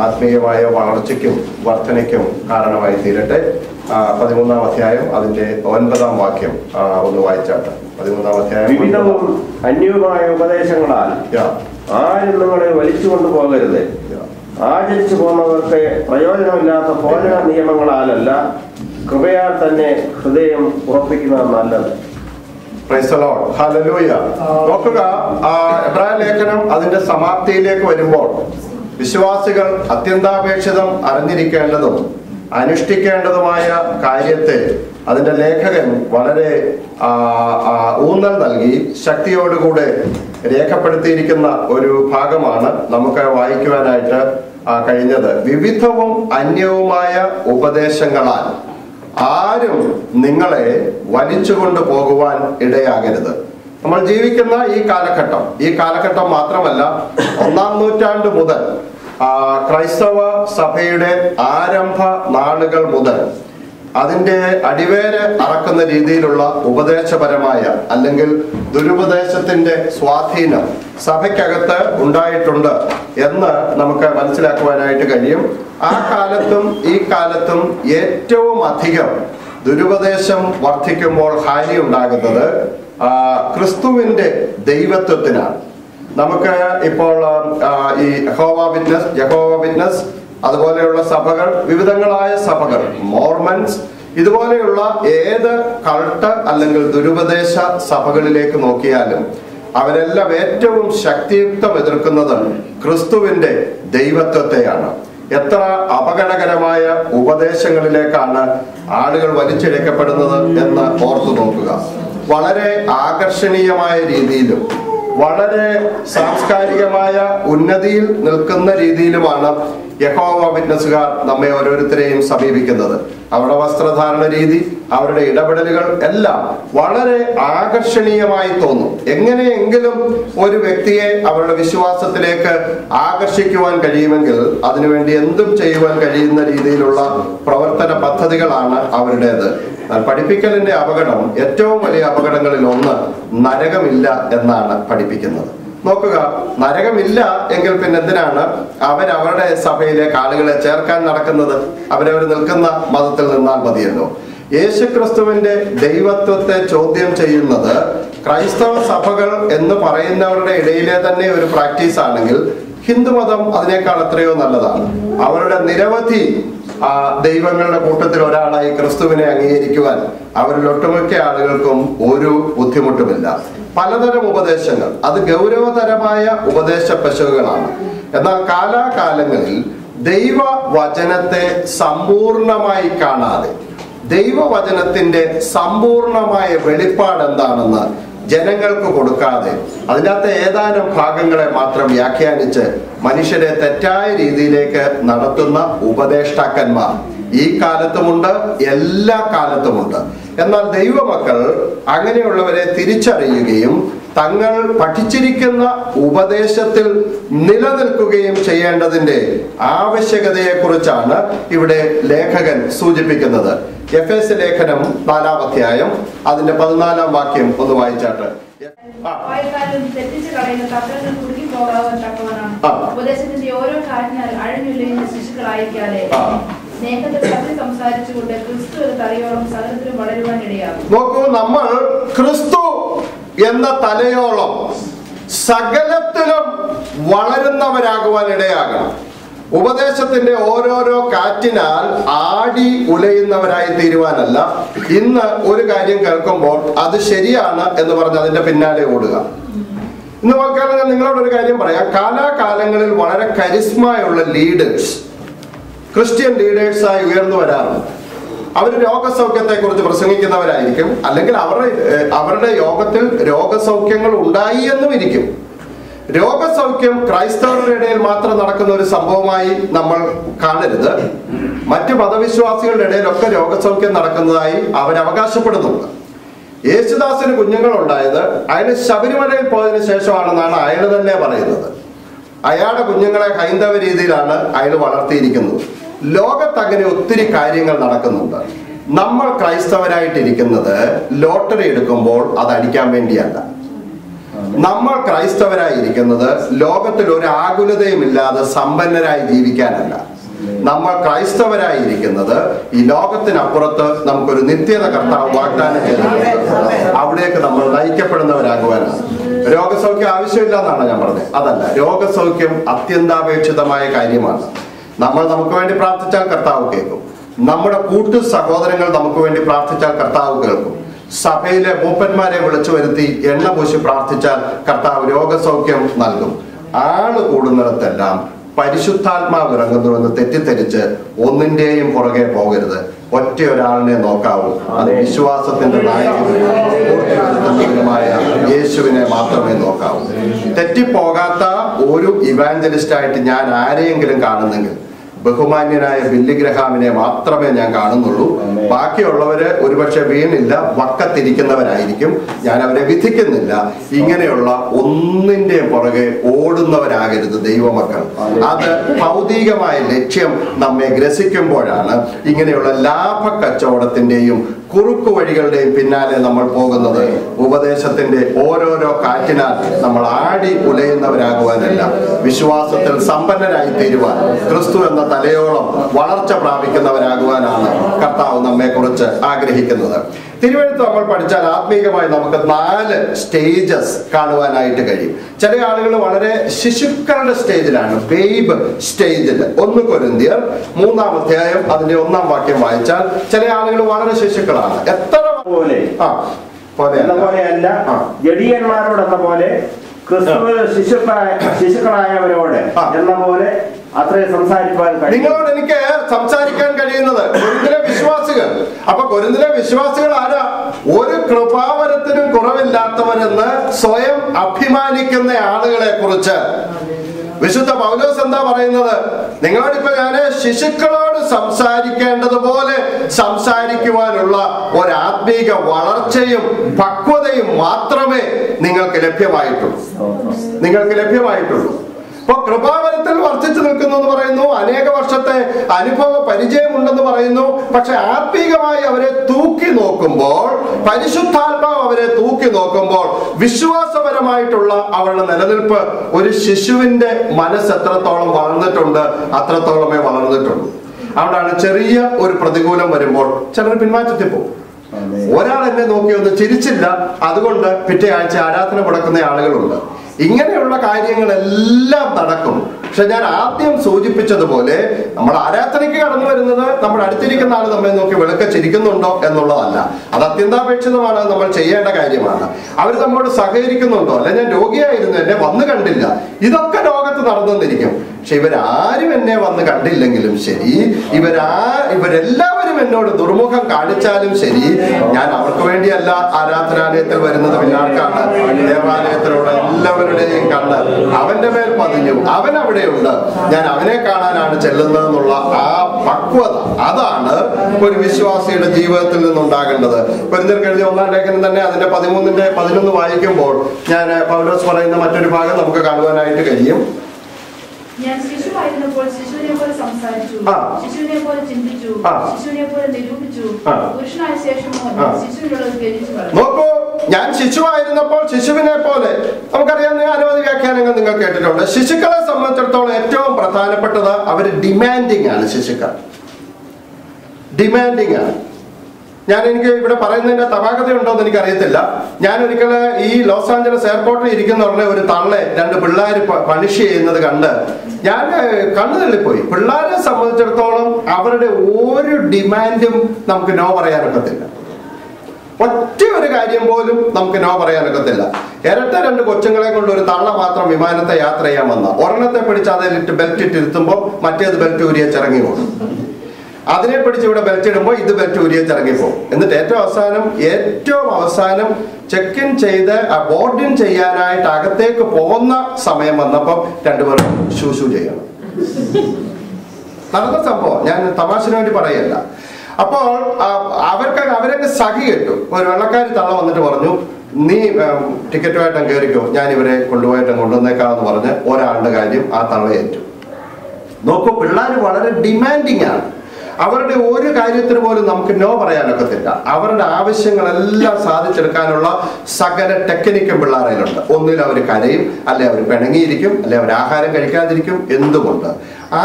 ആത്മീയമായ വളർച്ചയ്ക്കും വർധനയ്ക്കും കാരണമായി തീരട്ടെ. 13-ാം അധ്യായം അതിന്റെ 9-ാം വാക്യം ഒന്ന് വായിച്ചാട്ടെ. 13-ാം അധ്യായം. വിവിധവും അന്യവുമായ ഉപദേശങ്ങളാൽ ആരും നിങ്ങളെ വലിച്ചുകൊണ്ടു പോകരുത്. ആചരിച്ചു പോകുന്നവർക്ക് പ്രയോജനമില്ലാത്ത ഭോജന നിയമങ്ങളാലല്ല, കൃപയാൽ തന്നെ ഹൃദയം ഉറപ്പിക്കുന്നത് നല്ലത്. നോക്കുക, എബ്രായ ലേഖനം അതിന്റെ സമാപ്തിയിലേക്ക് വരുമ്പോൾ വിശ്വാസികൾ അത്യന്താപേക്ഷിതം അറിഞ്ഞിരിക്കേണ്ടതും അനുഷ്ഠിക്കേണ്ടതുമായ കാര്യത്തെ അതിന്റെ ലേഖകൻ വളരെ ഊന്നൽ നൽകി ശക്തിയോടുകൂടെ രേഖപ്പെടുത്തിയിരിക്കുന്ന ഒരു ഭാഗമാണ് നമുക്ക് വായിക്കുവാനായിട്ട് കഴിഞ്ഞത്. വിവിധവും അന്യവുമായ ഉപദേശങ്ങളാൽ ആരും നിങ്ങളെ വലിച്ചുകൊണ്ട് പോകുവാൻ ഇടയാകരുത്. നമ്മൾ ജീവിക്കുന്ന ഈ കാലഘട്ടം മാത്രമല്ല, 1-ാം നൂറ്റാണ്ട് മുതൽ ക്രൈസ്തവ സഭയുടെ ആരംഭ നാളുകൾ മുതൽ അതിന്റെ അടിവേര് അറക്കുന്ന രീതിയിലുള്ള ഉപദേശപരമായ അല്ലെങ്കിൽ ദുരുപദേശത്തിന്റെ സ്വാധീനം സഭയ്ക്കകത്ത് ഉണ്ടായിട്ടുണ്ട് എന്ന് നമുക്ക് മനസ്സിലാക്കുവാനായിട്ട് കഴിയും. ആ കാലത്തും ഈ കാലത്തും ഏറ്റവും അധികം ദുരുപദേശം വർദ്ധിക്കുമ്പോൾ ഹാനി ഉണ്ടാകുന്നത് ക്രിസ്തുവിന്റെ ദൈവത്വത്തിനാണ്. നമുക്ക് ഇപ്പോൾ ഈ യഹോവ വിറ്റ്നസ് അതുപോലെയുള്ള സഭകൾ, വിവിധങ്ങളായ സഭകൾ, മോർമൻസ്, ഇതുപോലെയുള്ള ഏത് കൾട്ട് അല്ലെങ്കിൽ ദുരുപദേശ സഭകളിലേക്ക് നോക്കിയാലും അവരെല്ലാം ഏറ്റവും ശക്തിയുക്തം എതിർക്കുന്നത് ക്രിസ്തുവിന്റെ ദൈവത്വത്തെയാണ്. എത്ര അപകടകരമായ ഉപദേശങ്ങളിലേക്കാണ് ആളുകൾ വലിച്ചിഴക്കപ്പെടുന്നത് എന്ന് ഓർത്തു നോക്കുക. വളരെ ആകർഷണീയമായ രീതിയിലും വളരെ സാംസ്കാരികമായ ഉന്നതിയിൽ നിൽക്കുന്ന രീതിയിലുമാണ് യഹോവ വിറ്റ്നസ്സുകാർ നമ്മെ ഓരോരുത്തരെയും സമീപിക്കുന്നത്. അവരുടെ വസ്ത്രധാരണ രീതി, അവരുടെ ഇടപെടലുകൾ എല്ലാം വളരെ ആകർഷണീയമായി തോന്നും. എങ്ങനെയെങ്കിലും ഒരു വ്യക്തിയെ അവരുടെ വിശ്വാസത്തിലേക്ക് ആകർഷിക്കുവാൻ കഴിയുമെങ്കിൽ അതിനുവേണ്ടി എന്തും ചെയ്യുവാൻ കഴിയുന്ന രീതിയിലുള്ള പ്രവർത്തന പദ്ധതികളാണ് അവരുടേത്. പഠിപ്പിക്കലിന്റെ അപകടം, ഏറ്റവും വലിയ അപകടങ്ങളിൽ ഒന്ന് നരകമില്ല എന്നാണ് പഠിപ്പിക്കുന്നത്. നോക്കുക, നരകമില്ല എങ്കിൽ പിന്നെ എന്തിനാണ് അവരവരുടെ സഭയിലേക്ക് ആളുകളെ ചേർക്കാൻ നടക്കുന്നത്? അവരവർ നിൽക്കുന്ന മതത്തിൽ നിന്നാൽ മതിയല്ലോ. യേശുക്രിസ്തുവിന്റെ ദൈവത്വത്തെ ചോദ്യം ചെയ്യുന്നത് ക്രൈസ്തവ സഭകൾ എന്ന് പറയുന്നവരുടെ ഇടയിലെ തന്നെ ഒരു പ്രാക്ടീസ് ആണെങ്കിൽ ഹിന്ദുമതം അതിനേക്കാൾ എത്രയോ നല്ലതാണ്. അവരുടെ നിരവധി ദൈവങ്ങളുടെ കൂട്ടത്തിൽ ഒരാളായി ക്രിസ്തുവിനെ അംഗീകരിക്കുവാൻ അവരിൽ ഒട്ടുമിക്ക ആളുകൾക്കും ഒരു ബുദ്ധിമുട്ടുമില്ല. പലതരം ഉപദേശങ്ങൾ, അത് ഗൗരവതരമായ ഉപദേശ പിശകുകളാണ്. എന്നാൽ കാലാകാലങ്ങളിൽ ദൈവവചനത്തെ സമ്പൂർണമായി കാണാതെ, ദൈവവചനത്തിന്റെ സമ്പൂർണമായ വെളിപ്പാട് എന്താണെന്ന് ജനങ്ങൾക്ക് കൊടുക്കാതെ, അതിനകത്ത് ഏതാനും ഭാഗങ്ങളെ മാത്രം വ്യാഖ്യാനിച്ച് മനുഷ്യരെ തെറ്റായ രീതിയിലേക്ക് നടത്തുന്ന ഉപദേഷ്ടാക്കന്മാർ ഈ കാലത്തുമുണ്ട്, എല്ലാ കാലത്തുമുണ്ട്. എന്നാൽ ദൈവമക്കൾ അങ്ങനെയുള്ളവരെ തിരിച്ചറിയുകയും തങ്ങൾ പഠിച്ചിരിക്കുന്ന ഉപദേശത്തിൽ നിലനിൽക്കുകയും ചെയ്യേണ്ടതിന്റെ ആവശ്യകതയെക്കുറിച്ചാണ് ഇവിടെ ലേഖകൻ സൂചിപ്പിക്കുന്നത്. എഫേസ്യ ലേഖനം 4-ാം അധ്യായം അതിന്റെ 14-ാം വാക്യം ഒന്ന് വായിച്ചാട്ട്. ഉപദേശത്തിന്റെ ഓരോ കാര്യങ്ങൾ അഴഞ്ഞുള്ള ശിശുക്കളായിരിക്കാതെ നോക്കൂ, നമ്മൾ ക്രിസ്തു എന്ന തലയോളം സകലത്തിലും വളരുന്നവരാകുവാൻ ഇടയാകണം. ഉപദേശത്തിന്റെ ഓരോരോ കാറ്റിനാൽ ആടി ഉലയുന്നവരായി തീരുവാനല്ല. ഇന്ന് ഒരു കാര്യം കേൾക്കുമ്പോൾ അത് ശരിയാണ് എന്ന് പറഞ്ഞ് അതിന്റെ പിന്നാലെ ഓടുക. ഇന്ന് വാക്കാലം ഞാൻ നിങ്ങളോടൊരു കാര്യം പറയാം. കാലാകാലങ്ങളിൽ വളരെ കരിസ്മയുള്ള ലീഡേഴ്സ്, ക്രിസ്ത്യൻ ലീഡേഴ്സായി ഉയർന്നു വരാറുണ്ട്. അവർ രോഗസൗഖ്യത്തെ കുറിച്ച് പ്രസംഗിക്കുന്നവരായിരിക്കും, അല്ലെങ്കിൽ അവരുടെ യോഗത്തിൽ രോഗസൗഖ്യങ്ങൾ ഉണ്ടായി എന്നും ഇരിക്കും. രോഗസൗഖ്യം ക്രൈസ്തവരുടെ ഇടയിൽ മാത്രം നടക്കുന്ന ഒരു സംഭവമായി നമ്മൾ കാണരുത്. മറ്റു മതവിശ്വാസികളുടെ ഇടയിലൊക്കെ രോഗസൗഖ്യം നടക്കുന്നതായി അവരവകാശപ്പെടുന്നുണ്ട്. യേശുദാസിന് കുഞ്ഞുങ്ങളുണ്ടായത് അയാൾ ശബരിമലയിൽ പോയതിനു ശേഷമാണെന്നാണ് അയാൾ തന്നെ പറയുന്നത്. അയാളുടെ കുഞ്ഞുങ്ങളെ ഹൈന്ദവ രീതിയിലാണ് അയാൾ വളർത്തിയിരിക്കുന്നത്. ലോകത്ത് അങ്ങനെ ഒത്തിരി കാര്യങ്ങൾ നടക്കുന്നുണ്ട്. നമ്മൾ ക്രൈസ്തവരായിട്ടിരിക്കുന്നത് ലോട്ടറി എടുക്കുമ്പോൾ അത് അടിക്കാൻ വേണ്ടിയല്ല. നമ്മൾ ക്രൈസ്തവരായിരിക്കുന്നത് ലോകത്തിൽ ഒരു ആകുലതയും ഇല്ലാതെ സമ്പന്നരായി ജീവിക്കാനല്ല. നമ്മൾ ക്രൈസ്തവരായിരിക്കുന്നത് ഈ ലോകത്തിനപ്പുറത്ത് നമുക്കൊരു നിത്യത കർത്താവ് വാഗ്ദാനം ചെയ്തിട്ടുണ്ട്. അവിടേക്ക് നമ്മൾ നയിക്കപ്പെടുന്നവരാകുവാനാണ്. രോഗസൗഖ്യം ആവശ്യമില്ല എന്നാണ് ഞാൻ പറഞ്ഞത്. അതല്ല, രോഗസൗഖ്യം അത്യന്താപേക്ഷിതമായ കാര്യമാണ്. നമ്മൾ നമുക്ക് വേണ്ടി പ്രാർത്ഥിച്ചാൽ കർത്താവ് കേൾക്കും. നമ്മുടെ കൂട്ടു സഹോദരങ്ങൾ നമുക്ക് വേണ്ടി പ്രാർത്ഥിച്ചാൽ കർത്താവ് കേൾക്കും. സഭയിലെ മൂപ്പന്മാരെ വിളിച്ചു വരുത്തി എണ്ണ പൂശി പ്രാർത്ഥിച്ചാൽ കർത്താവ് രോഗസൗഖ്യം നൽകും. ആള് കൂടുന്നിടത്തെല്ലാം പരിശുദ്ധാത്മാവ് ഇറങ്ങുന്നുവെന്ന് തെറ്റിദ്ധരിച്ച് ഒന്നിന്റെയും പുറകെ പോകരുത്. ഒറ്റ ഒരാളിനെ നോക്കാവൂ. അത് വിശ്വാസത്തിന്റെ നായകനുമായ യേശുവിനെ മാത്രമേ നോക്കാവൂ. തെറ്റിപ്പോകാത്ത ഒരു ഇവാഞ്ചലിസ്റ്റായിട്ട് ഞാൻ ആരെയെങ്കിലും കാണുന്നെങ്കിൽ ബഹുമാന്യനായ ബില്ലി ഗ്രഹാമിനെ മാത്രമേ ഞാൻ കാണുന്നുള്ളൂ. ബാക്കിയുള്ളവര് ഒരുപക്ഷെ വീണില്ല, വക്കത്തിരിക്കുന്നവരായിരിക്കും. ഞാൻ അവരെ വിധിക്കുന്നില്ല. ഇങ്ങനെയുള്ള ഒന്നിന്റെ പുറകെ ഓടുന്നവരാകരുത് ദൈവമക്കൾ. അത് ഭൗതികമായ ലക്ഷ്യം നമ്മെ ഗ്രസിക്കുമ്പോഴാണ് ഇങ്ങനെയുള്ള ലാഭ കച്ചവടത്തിന്റെയും കുറുക്കു വഴികളുടെയും പിന്നാലെ നമ്മൾ പോകുന്നത്. ഉപദേശത്തിന്റെ ഓരോരോ കാറ്റിനാൽ നമ്മൾ ആടി ഉലയുന്നവരാകുവാനല്ല, വിശ്വാസത്തിൽ സമ്പന്നരായി തീരുവാൻ, ക്രിസ്തു എന്ന തലയോളം വളർച്ച പ്രാപിക്കുന്നവരാകുവാനാണ് കർത്താവ് നമ്മെ കുറിച്ച് ആഗ്രഹിക്കുന്നത്. തിരുവഴുത്ത് നമ്മൾ പഠിച്ചാൽ ആത്മീകമായി നമുക്ക് 4 സ്റ്റേജസ് കാണുവാനായിട്ട് കഴിയും. ചില ആളുകൾ വളരെ ശിശുക്കളുടെ സ്റ്റേജിലാണ്, ബേബ് സ്റ്റേജിൽ. 1 കൊരിന്ത്യർ 3-ാം അധ്യായം അതിന്റെ 1-ാം വാക്യം വായിച്ചാൽ ചില ആളുകൾ വളരെ ശിശുക്കളാണ്. എത്ര പോലെ പോലെയല്ല, ജഡിയന്മാരോടെന്ന പോലെ ക്രിസ്തുവിൽ ശിശുക്കളായവരോട് എന്ന പോലെ അത്രയും സംസാരിക്കാൻ കഴിയും. നിങ്ങളോട് എനിക്ക് സംസാരിക്കാൻ കഴിയുന്നത് കൊരിന്തിലെ വിശ്വാസികൾ. അപ്പൊ കൊരിന്തിലെ വിശ്വാസികൾ ആരാ? ഒരു കൃപാവരത്തിനും കുറവില്ലാത്തവരെന്ന് സ്വയം അഭിമാനിക്കുന്ന ആളുകളെ കുറിച്ച് വിശുദ്ധ പൗലോസ് എന്താ പറയുന്നത്? നിങ്ങളോടിപ്പോ ഞാന് ശിശുക്കളോട് സംസാരിക്കേണ്ടതുപോലെ സംസാരിക്കുവാനുള്ള ഒരാത്മീക വളർച്ചയും പക്വതയും മാത്രമേ നിങ്ങൾക്ക് ലഭ്യമായിട്ടുള്ളൂ. ഇപ്പൊ കൃപാവരത്തിൽ വർദ്ധിച്ചു നിൽക്കുന്നു എന്ന് പറയുന്നു, അനേക വർഷത്തെ അനുഭവ പരിചയമുണ്ടെന്ന് പറയുന്നു. പക്ഷെ ആത്മീകമായി അവരെ തൂക്കി നോക്കുമ്പോൾ, പരിശുദ്ധാത്മാവ് അവരെ തൂക്കി നോക്കുമ്പോൾ, വിശ്വാസപരമായിട്ടുള്ള അവരുടെ നിലനിൽപ്പ് ഒരു ശിശുവിന്റെ മനസ്സ് എത്രത്തോളം വളർന്നിട്ടുണ്ട് അത്രത്തോളമേ വളർന്നിട്ടുള്ളൂ. അവിടാണ് ചെറിയ ഒരു പ്രതികൂലം വരുമ്പോൾ ചിലർ പിന്മാറ്റത്തിൽ പോകും. ഒരാൾ എന്നെ നോക്കി ഒന്ന് ചിരിച്ചില്ല, അതുകൊണ്ട് പിറ്റേ ആഴ്ച ആരാധന മുടക്കുന്ന ആളുകളുണ്ട്. ഇങ്ങനെയുള്ള കാര്യങ്ങളെല്ലാം നടക്കും. പക്ഷെ ഞാൻ ആദ്യം സൂചിപ്പിച്ചതുപോലെ നമ്മൾ ആരാധനയ്ക്ക് കടന്നു വരുന്നത് നമ്മുടെ അടുത്തിരിക്കുന്ന ആൾ നമ്മെ നോക്കി വെളുക്ക ചിരിക്കുന്നുണ്ടോ എന്നുള്ളതല്ല. അത് അത്യന്താപേക്ഷിതമാണ്, നമ്മൾ ചെയ്യേണ്ട കാര്യമാണ്. അവർ നമ്മോട് സഹകരിക്കുന്നുണ്ടോ, അല്ലെ ഞാൻ രോഗിയായിരുന്നു എന്നെ വന്ന് കണ്ടില്ല, ഇതൊക്കെ ലോകത്ത് നടന്നിരിക്കും. പക്ഷെ ഇവരാരും എന്നെ വന്ന് കണ്ടില്ലെങ്കിലും ശരി, ഇവരെല്ലാവരും എന്നോട് ദുർമുഖം കാണിച്ചാലും ശരി, ഞാൻ അവർക്ക് വേണ്ടിയല്ല ആരാധനാലയത്തിൽ വരുന്നത്. പിന്നാർക്കാണ്? ദേവാലയത്തിലുള്ള എല്ലാവരുടെയും കണ്ണ് അവന്റെ മേൽ പതിഞ്ഞു, അവൻ അവിടെയുണ്ട്, ഞാൻ അവനെ കാണാനാണ് ചെല്ലുന്നതെന്നുള്ള ആ പക്വത, അതാണ് ഒരു വിശ്വാസിയുടെ ജീവിതത്തിൽ നിന്നുണ്ടാകേണ്ടത്. കൊരിന്ത്യർക്ക് എഴുതിയ 1-ാം ലേഖനം തന്നെ അതിന്റെ 13-ന്റെ 11 വായിക്കുമ്പോൾ ഞാൻ പൗലോസ് പറയുന്ന മറ്റൊരു ഭാഗം നമുക്ക് കാണുവാനായിട്ട് കഴിയും. ഞാൻ ശിശുവായിരുന്നപ്പോൾ ശിശുവിനെ പോലെ സംസാരിച്ചു, ശിശുവിനെ പോലെ ചിന്തിച്ചു, ശിശുവിനെ പോലെ നിരൂപിച്ചു, പുരുഷനായ ശേഷമോ ശിശുവിനുള്ളത് ത്യജിച്ചു കളഞ്ഞു. നോക്കൂ, ഞാൻ ശിശുവായിരുന്നപ്പോൾ ശിശുവിനെ പോലെ. നമുക്കറിയാവുന്ന അനവധി വ്യാഖ്യാനങ്ങൾ നിങ്ങൾ കേട്ടിട്ടുണ്ട്. ശിശുക്കളെ സംബന്ധിച്ചിടത്തോളം ഏറ്റവും പ്രധാനപ്പെട്ടത് അവർ ഡിമാൻഡിങ് ആണ്. ശിശുക്കൾ ഡിമാൻഡിങ് ആണ്. എനിക്ക് ഇവിടെ പറയുന്നതിന്റെ തമാകതയുണ്ടോ എന്ന് എനിക്കറിയത്തില്ല. ഞാൻ ഒരിക്കല് ഈ ലോസ് ആഞ്ചലസ് എയർപോർട്ടിൽ ഇരിക്കുന്ന ഉടനെ ഒരു തള്ളെ 2 പിള്ളേർ പണിഷ് ചെയ്യുന്നത് കണ്ട് ഞാൻ കണ്ണു തള്ളിപ്പോയി. പിള്ളേരെ സംബന്ധിച്ചിടത്തോളം അവരുടെ ഒരു ഡിമാൻഡും നമുക്ക് നോ പറയാനൊക്കത്തില്ല. ഒറ്റ ഒരു കാര്യം പോലും നമുക്ക് നോ പറയാനൊക്കത്തില്ല. ഇരട്ട 2 കൊച്ചുങ്ങളെ കൊണ്ട് ഒരു തള്ള മാത്രം വിമാനത്തെ യാത്ര ചെയ്യാൻ വന്ന, ഒരെണ്ണത്തെ പിടിച്ച് അതിലിട്ട് ബെൽറ്റ് ഇട്ടിരുത്തുമ്പോൾ മറ്റേത് ബെൽറ്റ് ഊരിയച്ചിറങ്ങി പോകും. അതിനെ പിടിച്ച് ഇവിടെ ബെൽറ്റ് ഇടുമ്പോൾ ഇത് ബെൽറ്റ് ഊരിയച്ചിറങ്ങിപ്പോകും. എന്നിട്ട് ഏറ്റവും അവസാനം ചെക്ക് ഇൻ ചെയ്ത് ബോർഡിൻ ചെയ്യാനായിട്ട് അകത്തേക്ക് പോകുന്ന സമയം വന്നപ്പോൾ 2 പേരും ഷൂ ചെയ്യണം. നടന്ന സംഭവം, ഞാൻ തമാശന് വേണ്ടി പറയല്ല. അപ്പോൾ അവരൊക്കെ സഖി കേട്ടു. ഒരു വെള്ളക്കാരി തള്ള വന്നിട്ട് പറഞ്ഞു, നീ ടിക്കറ്റുമായിട്ടും കയറിക്കോ, ഞാൻ ഇവരെ കൊണ്ടുപോയിട്ടും കൊണ്ടുവന്നേക്കാന്ന് പറഞ്ഞ് ഒരാളുടെ കാര്യം ആ തള്ള ഏറ്റു. നോക്കൂ, പിള്ളേർ വളരെ ഡിമാൻഡിങ് ആണ്. അവരുടെ ഒരു കാര്യത്തിന് പോലും നമുക്ക് നോ പറയാനൊക്കത്തില്ല. അവരുടെ ആവശ്യങ്ങളെല്ലാം സാധിച്ചെടുക്കാനുള്ള സകല ടെക്നിക്കും പിള്ളേരയിലുണ്ട്. ഒന്നിൽ അവർ കരയും, അല്ലെ അവർ പിണങ്ങിയിരിക്കും, അല്ലെ അവർ ആഹാരം കഴിക്കാതിരിക്കും. എന്തുകൊണ്ട്?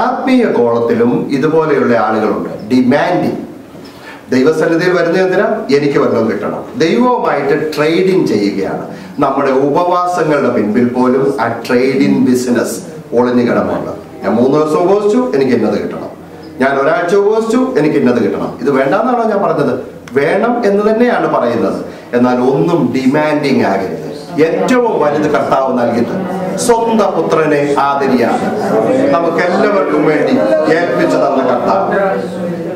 ആത്മീയ ഗോളത്തിലും ഇതുപോലെയുള്ള ആളുകളുണ്ട്. ഡിമാൻഡിങ്. ദൈവസന്നിധിയിൽ വരുന്ന എന്തിനാ? എനിക്ക് വല്ലതും കിട്ടണം. ദൈവവുമായിട്ട് ട്രേഡിങ് ചെയ്യുകയാണ്. നമ്മുടെ ഉപവാസങ്ങളുടെ പിൻപിൽ പോലും ആ ട്രേഡിങ് ബിസിനസ് ഒളിഞ്ഞു കിടന്നുണ്ട്. ഞാൻ 3 ദിവസം ഉപവസിച്ചു, എനിക്ക് ഇന്നത് കിട്ടണം. ഞാൻ ഒരാഴ്ച ഉപവസിച്ചു, എനിക്ക് ഇന്നത് കിട്ടണം. ഇത് വേണ്ടെന്നാണോ ഞാൻ പറഞ്ഞത്? വേണം എന്ന് തന്നെയാണ് പറയുന്നത്. എന്നാൽ ഒന്നും ഡിമാൻഡിങ് ആകരുത്. ഏറ്റവും വലുത് കർത്താവ് നൽകിയിട്ട് സ്വന്തം പുത്രനെ ആദരിയാണ് നമുക്ക് എല്ലാവർക്കും വേണ്ടി ഏൽപ്പിച്ചു തന്ന കർത്താവ്.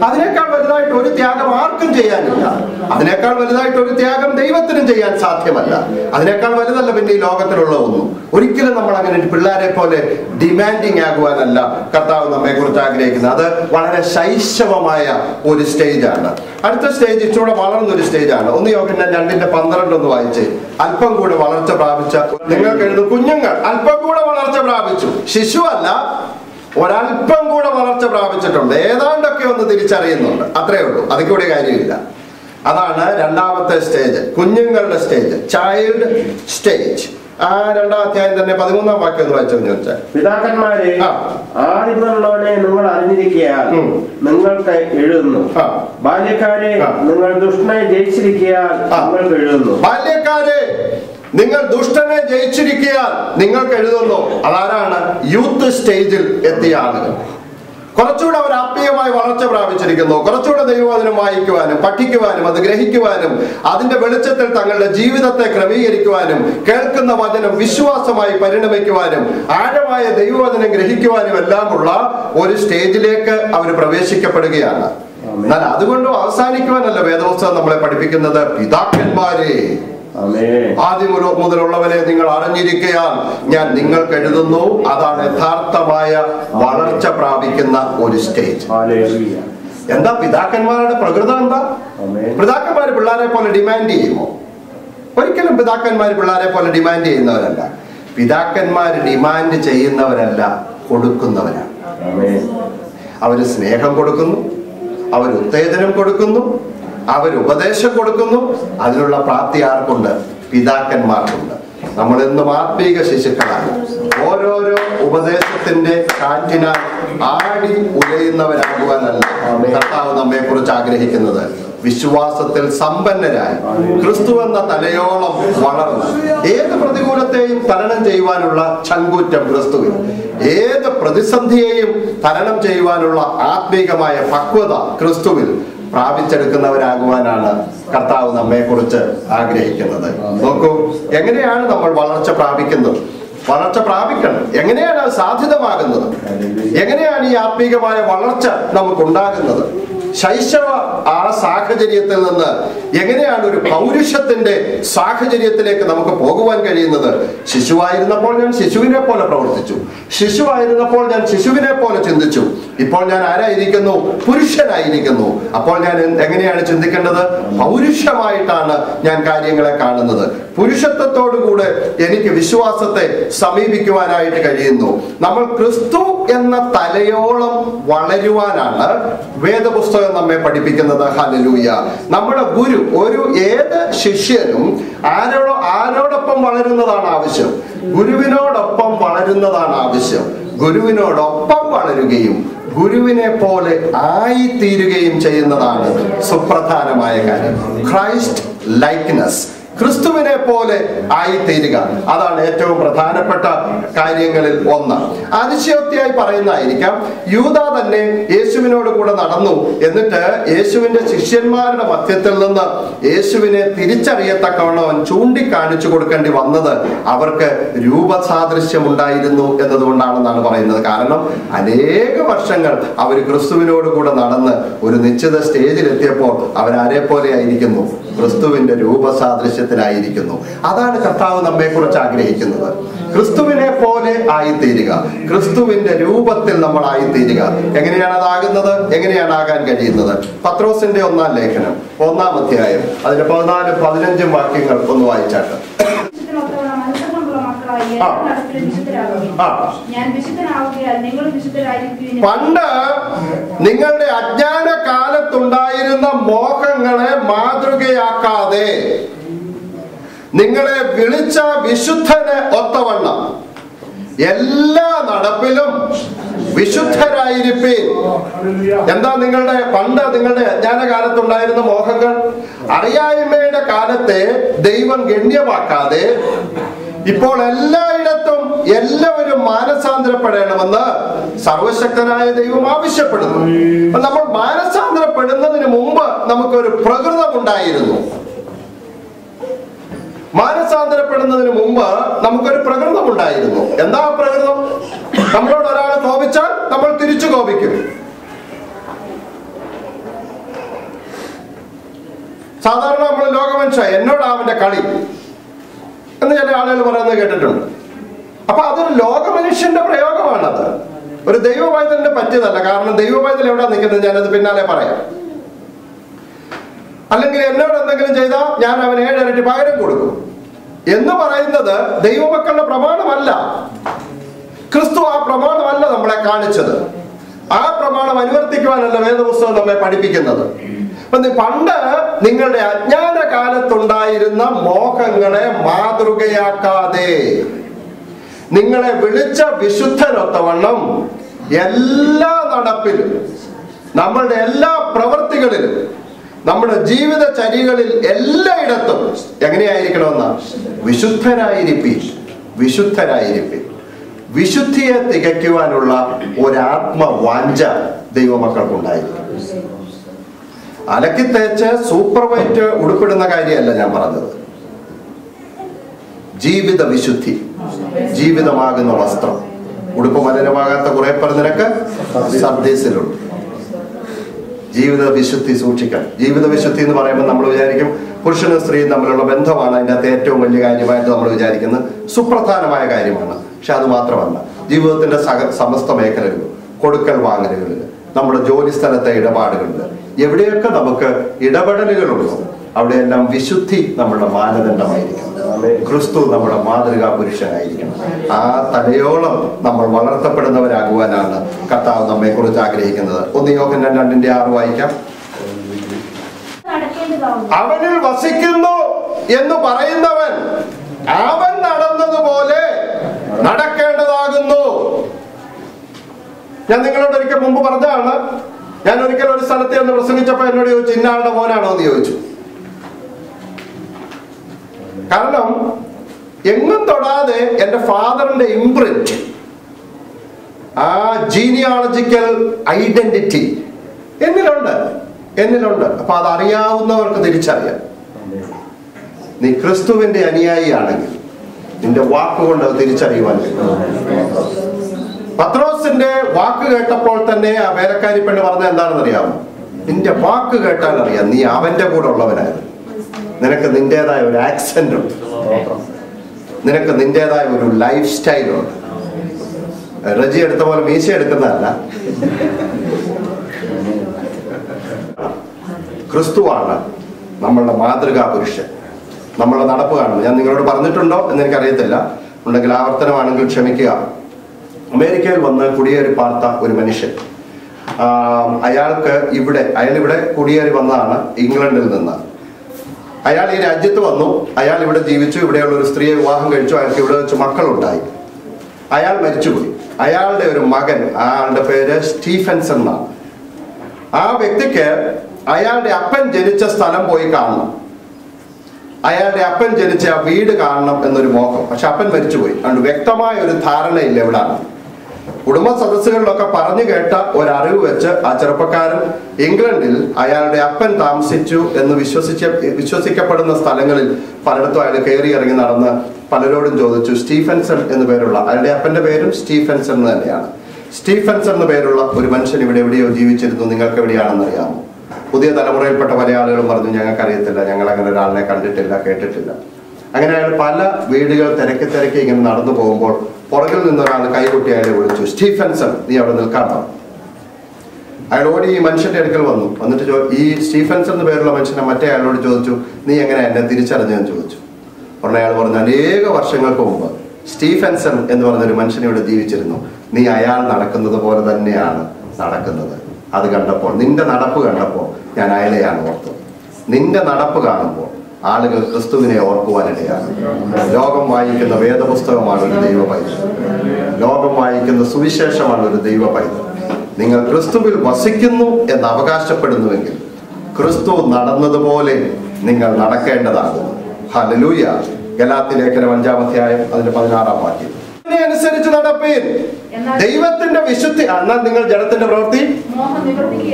അതിനേക്കാൾ വലുതായിട്ട് ഒരു ത്യാഗം ആർക്കും ചെയ്യാനില്ല. അതിനേക്കാൾ വലുതായിട്ട് ഒരു ത്യാഗം ദൈവത്തിനും ചെയ്യാൻ സാധ്യമല്ല. അതിനേക്കാൾ വലുതല്ല പിന്നെ ഈ ലോകത്തിലുള്ള ഒന്നും. ഒരിക്കലും നമ്മൾ അങ്ങനെ പിള്ളേരെ പോലെ ഡിമാൻഡിങ് ആകുവാനല്ല കർത്താവ് നമ്മെ കുറിച്ച് ആഗ്രഹിക്കുന്നത്. അത് വളരെ ശൈശവമായ ഒരു സ്റ്റേജാണ്. അടുത്ത സ്റ്റേജ് ഇച്ചിലൂടെ വളർന്നൊരു സ്റ്റേജാണ്. 1 യോഹന്നാൻ 2:12 ഒന്ന് വായിച്ച്. അല്പം കൂടെ വളർച്ച പ്രാപിച്ച നിങ്ങൾക്ക് എഴുതും, കുഞ്ഞുങ്ങൾ അല്പം കൂടെ വളർച്ച പ്രാപിച്ചു. ശിശു അല്ല, ഒരല്പം കൂടെ വളർച്ച പ്രാപിച്ചിട്ടുണ്ട്. ഏതാണ്ടൊക്കെ ഒന്ന് തിരിച്ചറിയുന്നുണ്ട്. അത്രേ ഉള്ളൂ. അതിൽ കൂടെ കാര്യമില്ല. അതാണ് രണ്ടാമത്തെ സ്റ്റേജ്, കുഞ്ഞുങ്ങളുടെ സ്റ്റേജ്, ചൈൽഡ് സ്റ്റേജ്. ആ 2-ാം അധ്യായം തന്നെ 13-ാം വാക്യം ഒന്ന് വായിച്ചു ചോദിച്ചാൽ, പിതാക്കന്മാരെ ആദിമുള്ളവനെ നിങ്ങൾ അറിഞ്ഞിരിക്കയാൽ നിങ്ങൾക്ക് എഴുതുന്നു. ബാല്യക്കാരെ നിങ്ങൾ ദുഷ്ടനെ ജയിച്ചിരിക്കയാൽ നിങ്ങൾക്ക് എഴുതുന്നു. ബാല്യക്കാരെ നിങ്ങൾ ദുഷ്ടനെ ജയിച്ചിരിക്കയാൽ നിങ്ങൾക്ക് എഴുതുന്നു. അതാരാണ്? യൂത്ത് സ്റ്റേജിൽ എത്തിയ ആളുകൾ. കുറച്ചുകൂടെ അവർ ആത്മീയമായി വളർച്ച പ്രാപിച്ചിരിക്കുന്നു. കുറച്ചുകൂടെ ദൈവവചനം വായിക്കുവാനും പഠിക്കുവാനും അത് ഗ്രഹിക്കുവാനും അതിന്റെ വെളിച്ചത്തിൽ തങ്ങളുടെ ജീവിതത്തെ ക്രമീകരിക്കുവാനും കേൾക്കുന്ന വചനം വിശ്വാസമായി പരിണമിക്കുവാനും ആഴമായ ദൈവവചനം ഗ്രഹിക്കുവാനും എല്ലാമുള്ള ഒരു സ്റ്റേജിലേക്ക് അവർ പ്രവേശിക്കപ്പെടുകയാണ്. എന്നാൽ അതുകൊണ്ട് അവസാനിക്കുവാനല്ല വേദപുസ്തകം നമ്മളെ പഠിപ്പിക്കുന്നത്. പിതാക്കന്മാരെ ആദ്യം മുതലുള്ളവരെ നിങ്ങൾ അറിഞ്ഞിരിക്കയാൽ ഞാൻ നിങ്ങൾക്ക് എഴുതുന്നു. അതാണ് യഥാർത്ഥമായ വളർച്ച പ്രാപിക്കുന്ന ഒരു സ്റ്റേജ്. എന്താ പിതാക്കന്മാരുടെ പ്രകൃതം? എന്താ? പിതാക്കന്മാർ പിള്ളേരെ പോലെ ഡിമാൻഡ് ചെയ്യുമോ? ഒരിക്കലും പിതാക്കന്മാർ പിള്ളേരെ പോലെ ഡിമാൻഡ് ചെയ്യുന്നവരല്ല. പിതാക്കന്മാർ ഡിമാൻഡ് ചെയ്യുന്നവരല്ല, കൊടുക്കുന്നവരാണ്. അവര് സ്നേഹം കൊടുക്കുന്നു, അവർ ഉത്തേജനം കൊടുക്കുന്നു, അവരുപദേശം കൊടുക്കുന്നു. അതിനുള്ള പ്രാപ്തി ആർക്കുണ്ട്? പിതാക്കന്മാർക്കുണ്ട്. നമ്മളെന്നും ആത്മീക ശിശുക്കളാണ്. ഓരോരോ ഉപദേശത്തിന്റെ കാറ്റിനാൽ ആടി ഉലയുന്നവരാകുവാനല്ല കർത്താവ് നമ്മെ കുറിച്ച് ആഗ്രഹിക്കുന്നത്. വിശ്വാസത്തിൽ സമ്പന്നരായി ക്രിസ്തു എന്ന തലയോളം വളർന്ന് ഏത് പ്രതികൂലത്തെയും തരണം ചെയ്യുവാനുള്ള ചങ്കൂറ്റം ക്രിസ്തുവിൽ, ഏത് പ്രതിസന്ധിയെയും തരണം ചെയ്യുവാനുള്ള ആത്മീകമായ പക്വത ക്രിസ്തുവിൽ പ്രാപിച്ചെടുക്കുന്നവരാകുവാനാണ് കർത്താവ് നമ്മെ കുറിച്ച് ആഗ്രഹിക്കുന്നത്. നോക്കൂ, എങ്ങനെയാണ് നമ്മൾ വളർച്ച പ്രാപിക്കുന്നത്? വളർച്ച പ്രാപിക്കണം. എങ്ങനെയാണ് അത് സാധ്യതമാകുന്നത്? എങ്ങനെയാണ് ഈ ആത്മീകമായ വളർച്ച നമുക്കുണ്ടാകുന്നത്? ശൈശവ ആ സാഹചര്യത്തിൽ നിന്ന് എങ്ങനെയാണ് ഒരു പൗരുഷത്തിന്റെ സാഹചര്യത്തിലേക്ക് നമുക്ക് പോകുവാൻ കഴിയുന്നത്? ശിശുവായിരുന്നപ്പോൾ ഞാൻ ശിശുവിനെ പോലെ പ്രവർത്തിച്ചു, ശിശുവായിരുന്നപ്പോൾ ഞാൻ ശിശുവിനെ പോലെ ചിന്തിച്ചു. ഇപ്പോൾ ഞാൻ ആരായിരിക്കുന്നു? പുരുഷനായിരിക്കുന്നു. അപ്പോൾ ഞാൻ എങ്ങനെയാണ് ചിന്തിക്കേണ്ടത്? പൗരുഷമായിട്ടാണ് ഞാൻ കാര്യങ്ങളെ കാണുന്നത്. പുരുഷത്വത്തോടുകൂടെ എനിക്ക് വിശ്വാസത്തെ സമീപിക്കുവാനായിട്ട് കഴിയുന്നു. നമ്മൾ ക്രിസ്തു എന്ന തലയോളം വളരുവാനാണ് വേദപുസ്തകം നമ്മെ പഠിപ്പിക്കുന്നത്. ഹല്ലേലൂയ. നമ്മുടെ ഗുരു, ഏത് ശിഷ്യനും ആരോടൊപ്പം വളരുന്നതാണ് ആവശ്യം? ഗുരുവിനോടൊപ്പം വളരുന്നതാണ് ആവശ്യം. ഗുരുവിനോടൊപ്പം വളരുകയും ഗുരുവിനെ പോലെ ആയിത്തീരുകയും ചെയ്യുന്നതാണ് സുപ്രധാനമായ കാര്യം. ക്രൈസ്റ്റ് ലൈക്ക്നെസ്, ക്രിസ്തുവിനെ പോലെ ആയിത്തീരുക, അതാണ് ഏറ്റവും പ്രധാനപ്പെട്ട കാര്യങ്ങളിൽ ഒന്ന്. അതിശയോക്തിയായി പറയുന്നതായിരിക്കാം, യൂദാ തന്നെ യേശുവിനോട് കൂടെ നടന്നു. എന്നിട്ട് യേശുവിന്റെ ശിഷ്യന്മാരുടെ മധ്യത്തിൽ നിന്ന് യേശുവിനെ തിരിച്ചറിയത്തക്കവണ്ണം അവൻ ചൂണ്ടിക്കാണിച്ചു കൊടുക്കേണ്ടി വന്നത് അവർക്ക് രൂപസാദൃശ്യം ഉണ്ടായിരുന്നു എന്നതുകൊണ്ടാണെന്നാണ് പറയുന്നത്. കാരണം അനേക വർഷങ്ങൾ അവർ ക്രിസ്തുവിനോട് കൂടെ നടന്ന് ഒരു നിശ്ചിത സ്റ്റേജിലെത്തിയപ്പോൾ അവരാരെ പോലെ ആയിരിക്കുന്നു? ക്രിസ്തുവിന്റെ രൂപസാദൃശ്യത്തിലായിരിക്കുന്നു. അതാണ് കർത്താവ് നമ്മെ കുറിച്ച് ആഗ്രഹിക്കുന്നത്. ക്രിസ്തുവിനെ പോലെ ആയിത്തീരുക, ക്രിസ്തുവിന്റെ രൂപത്തിൽ നമ്മൾ ആയിത്തീരുക. എങ്ങനെയാണ് അതാകുന്നത്? എങ്ങനെയാണ് ആകാൻ കഴിയുന്നത്? പത്രോസിന്റെ 1-ാം ലേഖനം 1-ാം അധ്യായം അതിന്റെ 14-15 വാക്യങ്ങൾ ഒന്ന് വായിച്ചാട്ട്. പണ്ട് നിങ്ങളുടെ അജ്ഞാന കാലത്തുണ്ടായിരുന്ന മോഹങ്ങളെ മാതൃകയാക്കാതെ നിങ്ങളെ വിളിച്ച വിശുദ്ധന് ഒത്തവണ്ണം എല്ലാ നടപ്പിലും വിശുദ്ധരായിരിപ്പീൻ. എന്താ പണ്ട് നിങ്ങളുടെ അജ്ഞാന കാലത്തുണ്ടായിരുന്ന മോഹങ്ങൾ? അറിയായ്മയുടെ കാലത്തെ ദൈവം ഗണ്യമാക്കാതെ ഇപ്പോൾ എല്ലായിടത്തും എല്ലാവരും മാനസാന്തരപ്പെടണമെന്ന് സർവശക്തനായ ദൈവം ആവശ്യപ്പെടുന്നു. നമ്മൾ മാനസാന്തരപ്പെടുന്നതിന് മുമ്പ് നമുക്കൊരു പ്രകൃതമുണ്ടായിരുന്നു. മാനസാന്തരപ്പെടുന്നതിന് മുമ്പ് നമുക്കൊരു പ്രകൃതമുണ്ടായിരുന്നു. എന്താ പ്രകൃതം? നമ്മളോട് ഒരാൾ കോപിച്ചാൽ നമ്മൾ തിരിച്ചു കോപിക്കും. സാധാരണ നമ്മൾ ലോകമനുഷ്യ എന്നോട് അവന്റെ കളി എന്ന് ചില ആളുകൾ പറയുന്നത് കേട്ടിട്ടുണ്ട്. അപ്പൊ അതൊരു ലോകമനുഷ്യന്റെ പ്രയോഗമാണത്. ഒരു ദൈവവൈതലിന്റെ പറ്റിയതല്ല. കാരണം ദൈവവൈതൽ എവിടെ നിൽക്കുന്നത് ഞാനത് പിന്നാലെ പറയാം. അല്ലെങ്കിൽ എന്നോട് എന്തെങ്കിലും ചെയ്താൽ ഞാൻ അവന് 7 ഇരട്ടി പകരം കൊടുക്കും എന്ന് പറയുന്നത് ദൈവമക്കളുടെ പ്രമാണമല്ല. ക്രിസ്തു ആ പ്രമാണമല്ല നമ്മളെ കാണിച്ചത്. ആ പ്രമാണം അനുവർത്തിക്കുവാനല്ല വേദപുസ്തകം നമ്മെ പഠിപ്പിക്കുന്നത്. പണ്ട് നിങ്ങളുടെ അജ്ഞാന കാലത്തുണ്ടായിരുന്ന മോഹങ്ങളെ മാതൃകയാക്കാതെ നിങ്ങളെ വിളിച്ച വിശുദ്ധനൊത്തവണ്ണം എല്ലാ നടപ്പിലും നമ്മളുടെ എല്ലാ പ്രവൃത്തികളിലും നമ്മുടെ ജീവിതചര്യകളിൽ എല്ലായിടത്തും എങ്ങനെയായിരിക്കണമെന്ന വിശുദ്ധരായിരിപ്പീൻ. വിശുദ്ധിയെ തികയ്ക്കുവാനുള്ള ഒരാത്മവാഞ്ച ദൈവമക്കൾക്കുണ്ടായിരുന്നു. അലക്കി തേച്ച് സൂപ്പർ വൈറ്റ് ഉടുപ്പിടുന്ന കാര്യമല്ല ഞാൻ പറഞ്ഞത്. ജീവിത വിശുദ്ധി, ജീവിതമാകുന്ന വസ്ത്രം. ഉടുപ്പ് മലിനമാകാത്ത കുറെ പേർ നിനക്ക് സർദീസിലുണ്ട്. ജീവിത വിശുദ്ധി സൂക്ഷിക്കണം. ജീവിത വിശുദ്ധി എന്ന് പറയുമ്പോൾ നമ്മൾ വിചാരിക്കും പുരുഷനും സ്ത്രീയും തമ്മിലുള്ള ബന്ധമാണ് അതിൻ്റെ അകത്ത് ഏറ്റവും വലിയ കാര്യമായിട്ട് നമ്മൾ വിചാരിക്കുന്നത്. സുപ്രധാനമായ കാര്യമാണ്. പക്ഷെ അത് മാത്രമല്ല, ജീവിതത്തിന്റെ സമസ്ത മേഖലകളിലും, കൊടുക്കൽ വാങ്ങലുകളിൽ, നമ്മുടെ ജോലി സ്ഥലത്തെ ഇടപാടുകളിൽ, എവിടെയൊക്കെ നമുക്ക് ഇടപെടലുകളുണ്ടോ അവിടെയെല്ലാം വിശുദ്ധി നമ്മുടെ മാനദണ്ഡമായിരിക്കണം. ക്രിസ്തു നമ്മുടെ മാതൃകാ പുരുഷനായിരിക്കണം. ആ തലയോളം നമ്മൾ വളർത്തപ്പെടുന്നവരാകുവാനാണ് കർത്താവ് നമ്മെ കുറിച്ച് ആഗ്രഹിക്കുന്നത്. 1 യോഹന്നാൻ 2:6 വായിക്കാം. അവനിൽ വസിക്കുന്നു എന്ന് പറയുന്നവൻ അവൻ നടന്നതുപോലെ നടക്കേണ്ടതാകുന്നു. ഞാൻ നിങ്ങളോട് ഒരിക്കൽ മുമ്പ് പറഞ്ഞതാണ്. ഞാൻ ഒരിക്കൽ ഒരു സ്ഥലത്ത് എന്ന് പ്രസംഗിച്ചപ്പോ എന്നോട് ചോദിച്ചു, ഇന്നാളുടെ മോനാണോ എന്ന് ചോദിച്ചു. കാരണം എങ്ങും തൊടാതെ എന്റെ ഫാദറിന്റെ ഇംപ്രിന്റ്, ആ ജീനിയോളജിക്കൽ ഐഡന്റിറ്റി എന്നിലുണ്ട്. അപ്പൊ അതറിയാവുന്നവർക്ക് തിരിച്ചറിയാം. നീ ക്രിസ്തുവിന്റെ അനുയായിയാണെങ്കിൽ നിന്റെ വാക്കുകൊണ്ട് അത് തിരിച്ചറിയുവാൻ പറ്റും. പത്രോസിന്റെ വാക്ക് കേട്ടപ്പോൾ തന്നെ ആ വേലക്കാരി പെണ്ണ് പറഞ്ഞത് എന്താണെന്ന് അറിയാമോ? നിന്റെ വാക്ക് കേട്ടാൽ അറിയാം നീ അവന്റെ കൂടെ ഉള്ളവനായിരുന്നു. നിനക്ക് നിന്റേതായ ഒരു ആക്സെന്റ് ഉണ്ട്, നിനക്ക് നിന്റേതായ ഒരു ലൈഫ് സ്റ്റൈലുണ്ട്. റജി എടുത്ത പോലെ മീശ എടുക്കുന്നതല്ല, ക്രിസ്തുവാണ് നമ്മളുടെ മാതൃകാ പുരുഷൻ. നമ്മളുടെ നടപ്പ് കാണുന്നു. ഞാൻ നിങ്ങളോട് പറഞ്ഞിട്ടുണ്ടോ എന്ന് എനിക്കറിയത്തില്ല, ഉണ്ടെങ്കിൽ ആവർത്തനമാണെങ്കിൽ ക്ഷമിക്കുക. അമേരിക്കയിൽ വന്ന് കുടിയേറി പാർത്ത ഒരു മനുഷ്യൻ, അയാൾ ഇവിടെ കുടിയേറി വന്നതാണ് ഇംഗ്ലണ്ടിൽ നിന്ന്. അയാൾ ഈ രാജ്യത്ത് വന്നു, അയാൾ ഇവിടെ ജീവിച്ചു, ഇവിടെയുള്ള ഒരു സ്ത്രീയെ വിവാഹം കഴിച്ചു, അയാൾക്ക് ഇവിടെ വെച്ച് മക്കളുണ്ടായി. അയാൾ മരിച്ചുപോയി. അയാളുടെ ഒരു മകൻ, അയാളുടെ പേര് സ്റ്റീഫൻസൺ എന്നാണ്. ആ വ്യക്തിക്ക് അയാളുടെ അപ്പൻ ജനിച്ച സ്ഥലം പോയി കാണണം, അയാളുടെ അപ്പൻ ജനിച്ച ആ വീട് കാണണം എന്നൊരു മോഹം. പക്ഷെ അപ്പൻ മരിച്ചുപോയി. അതുകൊണ്ട് വ്യക്തമായ ഒരു ധാരണയില്ല എവിടാണ്. കുടുംബ സദസ്സുകളിലൊക്കെ പറഞ്ഞു കേട്ട ഒരറിവ് വെച്ച് ആ ചെറുപ്പക്കാരൻ ഇംഗ്ലണ്ടിൽ അയാളുടെ അപ്പൻ താമസിച്ചു എന്ന് വിശ്വസിക്കപ്പെടുന്ന സ്ഥലങ്ങളിൽ പലയിടത്തും അയാൾ കയറി ഇറങ്ങി നടന്ന് പലരോടും ചോദിച്ചു. സ്റ്റീഫൻസൺ എന്ന് പേരുള്ള, അയാളുടെ അപ്പന്റെ പേരും സ്റ്റീഫൻസൺ എന്ന് തന്നെയാണ്. സ്റ്റീഫൻസൺ എന്ന് പേരുള്ള ഒരു മനുഷ്യൻ ഇവിടെ എവിടെയോ ജീവിച്ചിരുന്നു, നിങ്ങൾക്ക് എവിടെയാണെന്ന് അറിയാമോ? പുതിയ തലമുറയിൽപ്പെട്ട പല ആളുകളും പറഞ്ഞു ഞങ്ങൾക്കറിയത്തില്ല, ഞങ്ങൾ അങ്ങനെ ഒരാളിനെ കണ്ടിട്ടില്ല, കേട്ടിട്ടില്ല. അങ്ങനെ അയാൾ പല വീടുകൾ തിരക്കി ഇങ്ങനെ നടന്നു പോകുമ്പോൾ പുറകിൽ നിന്നൊരാൾ കൈകൊട്ടി അയാളെ വിളിച്ചു, സ്റ്റീഫൻസൺ നീ അവിടെ നിൽക്കാട്ടോ. അയാൾ ഓടി ഈ മനുഷ്യന്റെ അടുക്കൽ വന്നു. എന്നിട്ട് ഈ സ്റ്റീഫൻസൺ എന്ന് പേരുള്ള മനുഷ്യനെ മറ്റേ അയാളോട് ചോദിച്ചു, നീ എങ്ങനെ എന്നെ തിരിച്ചറിഞ്ഞെന്ന് ചോദിച്ചു. ഉടനെ അയാൾ പറഞ്ഞു, അനേക വർഷങ്ങൾക്ക് മുമ്പ് സ്റ്റീഫൻസൺ എന്ന് പറഞ്ഞൊരു മനുഷ്യൻ ഇവിടെ ജീവിച്ചിരുന്നു. നീ അയാൾ നടക്കുന്നത് പോലെ തന്നെയാണ് നടക്കുന്നത്. അത് കണ്ടപ്പോൾ, നിന്റെ നടപ്പ് കണ്ടപ്പോൾ ഞാൻ അയാളെയാണ് ഓർത്തത്. നിന്റെ നടപ്പ് കാണുമ്പോൾ ആളുകൾ ക്രിസ്തുവിനെ ഓർക്കുവാനിടയാണ്. ലോകം വായിക്കുന്ന വേദപുസ്തകമാണ് ഒരു ദൈവ പൈതൽ. ലോകം വായിക്കുന്ന സുവിശേഷമാണ് ഒരു ദൈവ പൈതൽ. നിങ്ങൾ ക്രിസ്തുവിൽ വസിക്കുന്നു എന്ന് അവകാശപ്പെടുന്നുവെങ്കിൽ ക്രിസ്തു നടന്നതുപോലെ നിങ്ങൾ നടക്കേണ്ടതാകുന്നു. ഹല്ലേലൂയ. ഗലാത്യ ലേഖനം 5-ാം അധ്യായം അതിന്റെ 16-ാം വാക്യം. അനുസരിച്ച് നടപ്പീൻ. ദൈവത്തിന്റെ വിശുദ്ധി. എന്നാൽ നിങ്ങൾ ജഡത്തിന്റെ പ്രവൃത്തി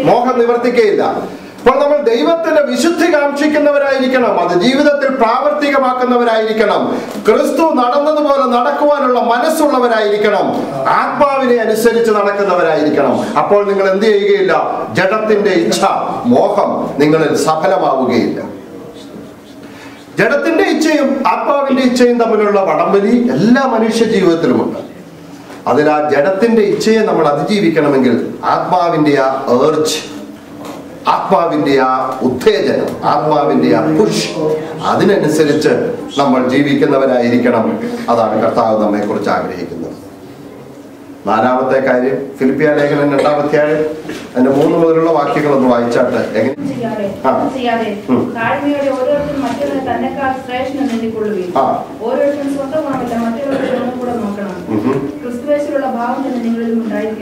മോഹം നിവർത്തിക്കയില്ല. അപ്പോൾ നമ്മൾ ദൈവത്തിന്റെ വിശുദ്ധി കാക്ഷിക്കുന്നവരായിരിക്കണം. അത് ജീവിതത്തിൽ പ്രാവർത്തികമാക്കുന്നവരായിരിക്കണം. ക്രിസ്തു നടന്നതുപോലെ നടക്കുവാനുള്ള മനസ്സുള്ളവരായിരിക്കണം. ആത്മാവിനെ അനുസരിച്ച് നടക്കുന്നവരായിരിക്കണം. അപ്പോൾ നിങ്ങൾ എന്ത് ചെയ്യുകയില്ല? ജഡത്തിന്റെ ഇച്ഛ, മോഹം നിങ്ങളിൽ സഫലമാവുകയില്ല. ജഡത്തിന്റെ ഇച്ഛയും ആത്മാവിന്റെ ഇച്ഛയും തമ്മിലുള്ള വടംവലി എല്ലാ മനുഷ്യ ജീവിതത്തിലുമുണ്ട്. അതിൽ ആ ജഡത്തിന്റെ ഇച്ഛയെ നമ്മൾ അതിജീവിക്കണമെങ്കിൽ ആത്മാവിന്റെ ആ ഏർജ്, ആത്മാവിന്റെ ആ ഉത്തേജനം, ആത്മാവിന്റെ ആ പുഷ്, അതിനനുസരിച്ച് നമ്മൾ ജീവിക്കുന്നവരായിരിക്കണം. അതാണ് കർത്താവ് നമ്മെ കുറിച്ച് ആഗ്രഹിക്കുന്നത്. 4-ാമത്തെ കാര്യം, ഫിലിപ്പിയ ലേഖനം 2-ാം അധ്യായം അതിന്റെ 3 മുതലുള്ള വാക്യങ്ങളൊന്ന് വായിച്ചാട്ട് എങ്ങനെ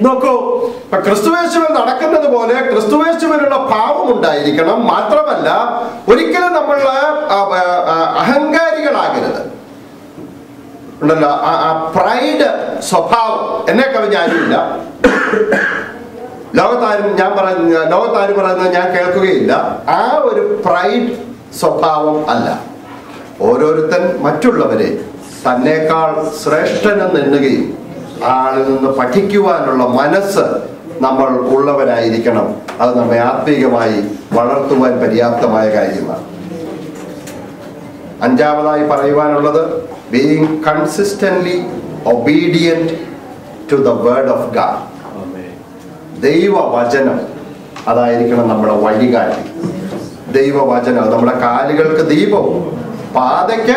നോക്കൂ. ക്രിസ്തുവേശുവിൽ നടക്കുന്നത് പോലെ ക്രിസ്തുവേശുവിലുള്ള ഭാവം ഉണ്ടായിരിക്കണം. മാത്രമല്ല ഒരിക്കലും നമ്മൾ അഹങ്കാരികളാകരുത്. ഉണ്ടല്ലോ ആ പ്രൈഡ് സ്വഭാവം. എന്നെ കവിഞ്ഞാരുമില്ല. ലോകത്താരും പറയുന്നത് ഞാൻ കേൾക്കുകയില്ല. ആ ഒരു പ്രൈഡ് സ്വഭാവം അല്ല. ഓരോരുത്തൻ മറ്റുള്ളവരെ തന്നേക്കാൾ ശ്രേഷ്ഠനെന്ന് എണ്ണുകയും ആളിൽ നിന്ന് പഠിക്കുവാനുള്ള മനസ്സ് നമ്മൾ ഉള്ളവരായിരിക്കണം. അത് നമ്മെ ആത്മീകമായി വളർത്തുവാൻ പര്യാപ്തമായ കാര്യമാണ്. 5-ാമതായി പറയുവാനുള്ളത് being consistently obedient to the word of God. ദൈവവചനം അതായിരിക്കണം നമ്മുടെ വഴികാട്ടി. ദൈവവചനം നമ്മുടെ കാലുകൾക്ക് ദീപവും പാതയ്ക്ക്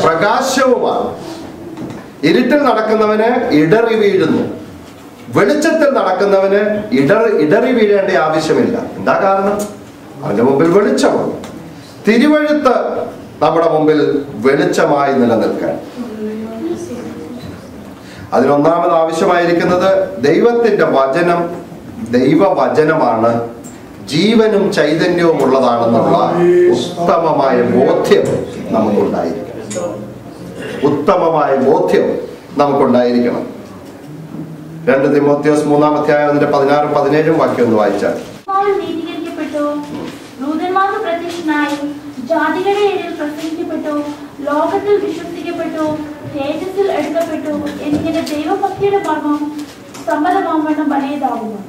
പ്രകാശവുമാണ്. ഇരുട്ടിൽ നടക്കുന്നവന് ഇടറി വീഴുന്നു, വെളിച്ചത്തിൽ നടക്കുന്നവന് ഇടറി വീഴേണ്ട ആവശ്യമില്ല. എന്താ കാരണം? അവന്റെ മുമ്പിൽ വെളിച്ചമാണ്. തിരുവഴുത്ത് നമ്മുടെ മുമ്പിൽ വെളിച്ചമായി നിലനിൽക്കാൻ. അതിനൊന്നാമത് ആവശ്യമായിരിക്കുന്നത് ദൈവത്തിന്റെ വചനം ദൈവവചനമാണ്, ജീവനും ചൈതന്യവും ഉള്ളതാണെന്നുള്ള ഉത്തമമായ ബോധ്യം നമുക്കുണ്ടായിരിക്കണം. ഉത്തമമായ ബോധ്യം നമുക്കുണ്ടായിരിക്കണം. 2 തിമോത്തിയോസ് 3-ാം അധ്യായം അതിന്റെ 16-17 വാക്യം ഒന്ന് വായിച്ചാൽ, ജാതികളുടെ ഇടയിൽ പ്രസംഗിക്കപ്പെട്ടു, ലോകത്തിൽ വിശ്വസിക്കപ്പെട്ടു, തേജസ്സിൽ എടുക്കപ്പെട്ടു എന്നിങ്ങനെ ദൈവഭക്തിയുടെ മർമ്മം സമ്മതമാവണ്ണം വലിയതാകുന്നു.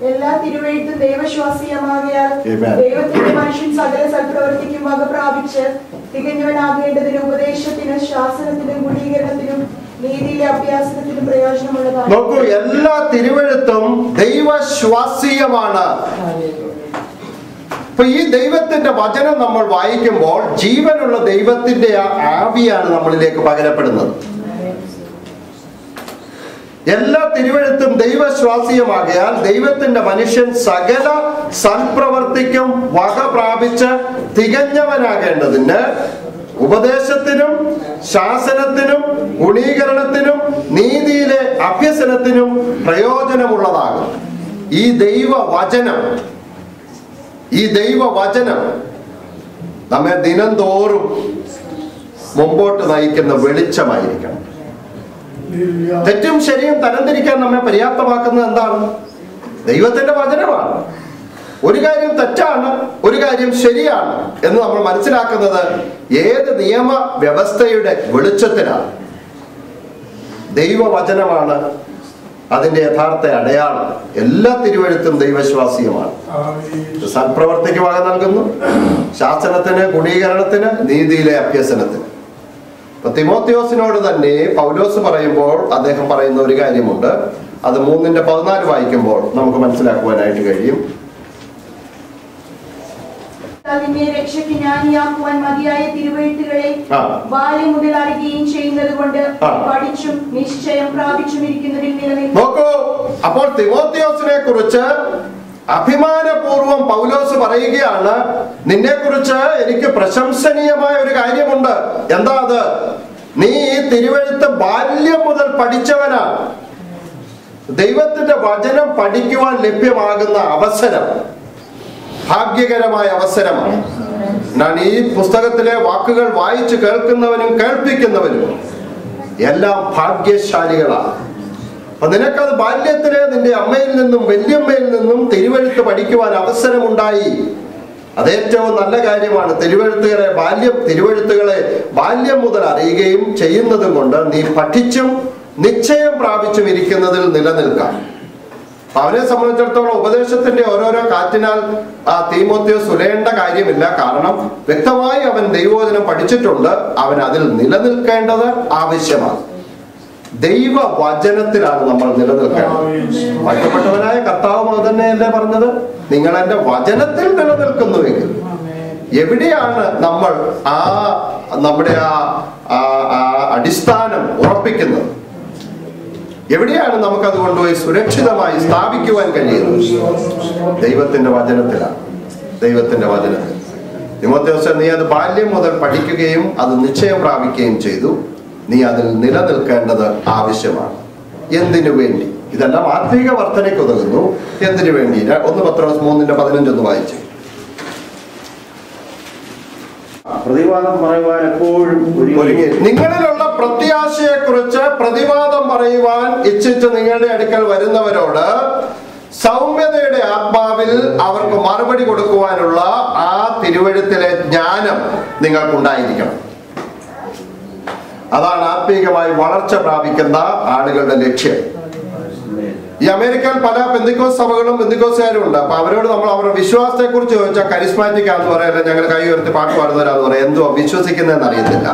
എല്ലാ തിരുവഴുത്തും ദൈവശ്വാസീയമാകിയാൽ ദൈവത്തിന്റെ മനുഷ്യൻ സകല സൽപ്രവർത്തിക്കും വക പ്രാപിച്ച് തികഞ്ഞവനാകേണ്ടതിനും ഉപദേശത്തിനും ശാസനത്തിനും ഗുണീകരണത്തിനും നീതിയിലെ അഭ്യാസത്തിനും പ്രയോജനമുള്ളതാണ്. നോക്കൂ, എല്ലാ തിരുവഴുത്തും ദൈവശ്വാസീയമാണ്. അപ്പൊ ഈ ദൈവത്തിന്റെ വചനം നമ്മൾ വായിക്കുമ്പോൾ ജീവനുള്ള ദൈവത്തിന്റെ ആ ആവിയാണ് നമ്മളിലേക്ക് പകരപ്പെടുന്നത്. എല്ലാ തിരുവഴുത്തും ദൈവശ്വാസീയമാകിയാൽ ദൈവത്തിന്റെ മനുഷ്യൻ സകല സൽപ്രവർത്തിക്കും വക പ്രാപിച്ച് തികഞ്ഞവനാകേണ്ടതിന് ഉപദേശത്തിനും ശാസനത്തിനും ഗുണീകരണത്തിനും നീതിയിലെ അഭ്യസനത്തിനും പ്രയോജനമുള്ളതാകും. ഈ ദൈവവചനം നമ്മെ ദിനം തോറും മുമ്പോട്ട് നയിക്കുന്ന വെളിച്ചമായിരിക്കണം. തെറ്റും ശരിയും തരംതിരിക്കാൻ നമ്മെ പര്യാപ്തമാക്കുന്നത് എന്താണ്? ദൈവത്തിന്റെ വചനമാണ്. ഒരു കാര്യം തെറ്റാണ്, ഒരു കാര്യം ശരിയാണ് എന്ന് നമ്മൾ മനസ്സിലാക്കുന്നത് ഏത് നിയമ വ്യവസ്ഥയുടെ വെളിച്ചത്തിലാണ്? ദൈവവചനമാണ് അതിന്റെ യഥാർത്ഥ അടയാളം. എല്ലാ തിരുവഴുത്തും ദൈവശ്വാസീയമാണ്. സൽപ്രവർത്തിക്ക് വക നൽകുന്നു, ശാസനത്തിന്, ഗുണീകരണത്തിന്, നീതിയിലെ അഭ്യസനത്തിന്. ഇപ്പൊ തിമോത്തിയോസിനോട് തന്നെ പൗലോസ് പറയുമ്പോൾ അദ്ദേഹം പറയുന്ന ഒരു കാര്യമുണ്ട്. അത് 3:14 വായിക്കുമ്പോൾ നമുക്ക് മനസ്സിലാക്കുവാനായിട്ട് കഴിയും. നിന്നെ രക്ഷയ്ക്ക് ജ്ഞാനിയാക്കുവാൻ മതിയായ തിരുവെഴുത്തുകളെ ബാല്യം മുതൽ അറിയുകയും ചെയ്യുന്നത് കൊണ്ട് പഠിച്ചും നിശ്ചയം പ്രാപിച്ചും ഇരിക്കുന്നതിൽ നിലനിൽക്കും. നോക്കൂ, അപ്പോൾ തിമോത്തിയോസിനെ കുറിച്ച് അഭിമാനപൂർവം പൗലോസ് പറയുകയാണ്, നിന്നെ കുറിച്ച് എനിക്ക് പ്രശംസനീയമായ ഒരു കാര്യമുണ്ട്. എന്താ അത്? നീ ഈ തിരുവെഴുത്ത് ബാല്യം മുതൽ പഠിച്ചവനാണ്. ദൈവത്തിന്റെ വചനം പഠിക്കുവാൻ ലഭ്യമാകുന്ന അവസരം ഭാഗ്യകരമായ അവസരമാണ്. ഞാൻ ഈ പുസ്തകത്തിലെ വാക്കുകൾ വായിച്ചു കേൾക്കുന്നവനും കേൾപ്പിക്കുന്നവനും എല്ലാം ഭാഗ്യശാലികളാണ്. അപ്പൊ നിനക്കത് ബാല്യത്തിലെ നിന്റെ അമ്മയിൽ നിന്നും വല്യമ്മയിൽ നിന്നും തിരുവെഴുത്ത് പഠിക്കുവാൻ അവസരമുണ്ടായി. അതേറ്റവും നല്ല കാര്യമാണ്. തിരുവെഴുത്തുകളെ ബാല്യം മുതൽ അറിയുകയും ചെയ്യുന്നതും കൊണ്ട് നീ പഠിച്ചും നിശ്ചയം പ്രാപിച്ചും ഇരിക്കുന്നതിൽ നിലനിൽക്കാം. അവനെ സംബന്ധിച്ചിടത്തോളം ഉപദേശത്തിന്റെ ഓരോരോ കാറ്റിനാൽ തീമോത്തിയോസ് ഉലയേണ്ട കാര്യമില്ല. കാരണം വ്യക്തമായി അവൻ ദൈവവചനം പഠിച്ചിട്ടുണ്ട്. അവൻ അതിൽ നിലനിൽക്കേണ്ടത് ആവശ്യമാണ്. ദൈവവചനത്തിലാണ് നമ്മൾ നിലനിൽക്കേണ്ടത്. വാഴ്ത്തപ്പെട്ടവനായ കർത്താവ് അത് തന്നെയല്ലേ പറഞ്ഞത്, നിങ്ങൾ എന്റെ വചനത്തിൽ നിലനിൽക്കുന്നുവെങ്കിൽ. എവിടെയാണ് നമ്മൾ നമ്മുടെ അടിസ്ഥാനം ഉറപ്പിക്കുന്നത്? എവിടെയാണ് നമുക്കത് കൊണ്ടുപോയി സുരക്ഷിതമായി സ്ഥാപിക്കുവാൻ കഴിയുന്നത്? ദൈവത്തിന്റെ വചനത്തിലാണ്. ദൈവത്തിന്റെ വചനത്തിൽ. തിമോത്തിയോസേ, നീ അത് ബാല്യം മുതൽ പഠിക്കുകയും അത് നിശ്ചയം പ്രാപിക്കുകയും ചെയ്തു. നീ അതിൽ നിലനിൽക്കേണ്ടത് ആവശ്യമാണ്. എന്തിനു വേണ്ടി? ഇതെല്ലാം ആത്മീക വർധനയ്ക്ക് ഉതകുന്നു. എന്തിനു വേണ്ടി? 1 പത്രോസ് 3:15 വായിച്ചു. പ്രതിവാദം പറയുവാൻ എപ്പോഴും ഒരുങ്ങി. നിങ്ങളിലുള്ള പ്രത്യാശയെ കുറിച്ച് പ്രതിവാദം പറയുവാൻ ഇച്ഛിച്ച് നിങ്ങളുടെ അടുക്കൽ വരുന്നവരോട് സൗമ്യതയുടെ ആത്മാവിൽ അവർക്ക് മറുപടി കൊടുക്കുവാനുള്ള ആ തിരുവെഴുത്തിലെ ജ്ഞാനം നിങ്ങൾക്കുണ്ടായിരിക്കണം. അതാണ് ആത്മീകമായി വളർച്ച പ്രാപിക്കുന്ന ആളുകളുടെ ലക്ഷ്യം. ഈ അമേരിക്കയിൽ പല പെന്തിക്കോസ് സഭകളും പെന്തിക്കോസുകാരും ഉണ്ട്. അപ്പൊ അവരോട് നമ്മൾ അവരുടെ വിശ്വാസത്തെ കുറിച്ച് ചോദിച്ചാൽ കരിസ്മാറ്റിക് ആണെന്ന് പറയല്ല, ഞങ്ങൾ കൈ ഉയർത്തി പാട്ട് പാടുന്നവരാന്ന് പറയാം. എന്തോ വിശ്വസിക്കുന്നതെന്ന് അറിയത്തില്ല.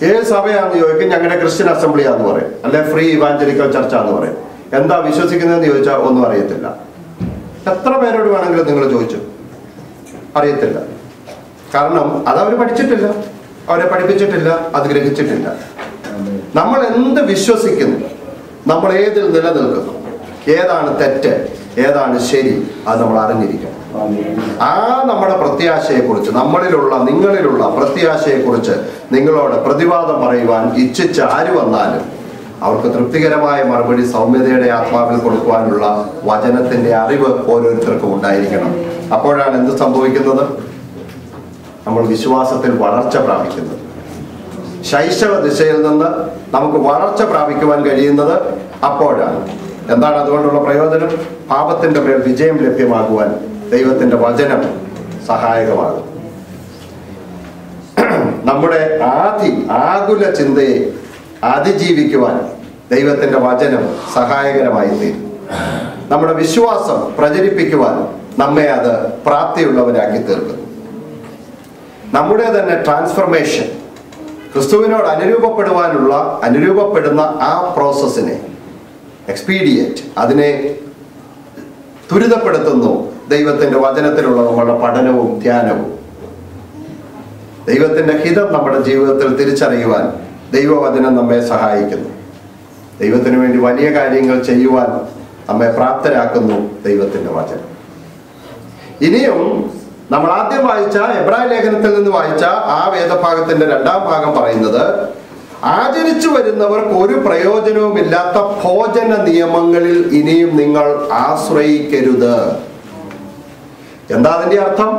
ഏത് സഭയാണെന്ന് ചോദിക്കും, ഞങ്ങളുടെ ക്രിസ്ത്യൻ അസംബ്ലിയാന്ന് പറയും, അല്ലെ ഫ്രീ ഇവാഞ്ചലിക്കൽ ചർച്ചാന്ന് പറയും. എന്താ വിശ്വസിക്കുന്നതെന്ന് ചോദിച്ചാൽ ഒന്നും അറിയത്തില്ല. എത്ര പേരോട് വേണമെങ്കിലും നിങ്ങൾ ചോദിച്ചു, അറിയത്തില്ല. കാരണം അതവർ പഠിച്ചിട്ടില്ല, അവരെ പഠിപ്പിച്ചിട്ടില്ല, അത് ഗ്രഹിച്ചിട്ടില്ല. നമ്മൾ എന്ത് വിശ്വസിക്കുന്നു, നമ്മൾ ഏതിൽ നിലനിൽക്കുന്നു, ഏതാണ് തെറ്റ്, ഏതാണ് ശരി, അത് നമ്മൾ അറിഞ്ഞിരിക്കണം. നമ്മുടെ പ്രത്യാശയെക്കുറിച്ച്, നിങ്ങളിലുള്ള പ്രത്യാശയെക്കുറിച്ച് നിങ്ങളോട് പ്രതിവാദം പറയുവാൻ ഇച്ഛിച്ച് ആര് വന്നാലും അവർക്ക് തൃപ്തികരമായ മറുപടി സൗമ്യതയുടെ ആത്മാവിൽ കൊടുക്കുവാനുള്ള വചനത്തിന്റെ അറിവ് ഓരോരുത്തർക്കും ഉണ്ടായിരിക്കണം. അപ്പോഴാണ് എന്ത് സംഭവിക്കുന്നത്? നമ്മൾ വിശ്വാസത്തിൽ വളർച്ച പ്രാപിക്കുന്നത്. ശൈശവ ദിശയിൽ നിന്ന് നമുക്ക് വളർച്ച പ്രാപിക്കുവാൻ കഴിയുന്നത് അപ്പോഴാണ്. എന്താണ് അതുകൊണ്ടുള്ള പ്രയോജനം? പാപത്തിന്റെ മേൽ വിജയം ലഭ്യമാകുവാൻ ദൈവത്തിന്റെ വചനം സഹായകമാകും. നമ്മുടെ ആകുല ചിന്തയെ അതിജീവിക്കുവാൻ ദൈവത്തിന്റെ വചനം സഹായകരമായി തീരും. നമ്മുടെ വിശ്വാസം പ്രചരിപ്പിക്കുവാൻ നമ്മെ അത് പ്രാപ്തിയുള്ളവരാക്കി തീർക്കുന്നു. നമ്മുടെ തന്നെ ട്രാൻസ്ഫർമേഷൻ, ക്രിസ്തുവിനോട് അനുരൂപപ്പെടുന്ന ആ പ്രോസസ്സിനെ, എക്സ്പീഡിയറ്റ്, അതിനെ ത്വരിതപ്പെടുത്തുന്നു ദൈവത്തിന്റെ വചനത്തിലുള്ള നമ്മുടെ പഠനവും ധ്യാനവും. ദൈവത്തിന്റെ ഹിതം നമ്മുടെ ജീവിതത്തിൽ തിരിച്ചറിയുവാൻ ദൈവവചനം നമ്മെ സഹായിക്കുന്നു. ദൈവത്തിന് വേണ്ടി വലിയ കാര്യങ്ങൾ ചെയ്യുവാൻ നമ്മെ പ്രാപ്തരാക്കുന്നു ദൈവത്തിന്റെ വചനം. ഇനിയും നമ്മൾ ആദ്യം വായിച്ച എബ്രായ ലേഖനത്തിൽ നിന്ന് വായിച്ച ആ വേദഭാഗത്തിന്റെ 2ാം ഭാഗം പറയുന്നത്, ആചരിച്ചു വരുന്നവർക്ക് ഒരു പ്രയോജനവുമില്ലാത്ത ഭോജന നിയമങ്ങളിൽ ഇനിയും നിങ്ങൾ ആശ്രയിക്കരുത്. എന്താ അതിന്റെ അർത്ഥം?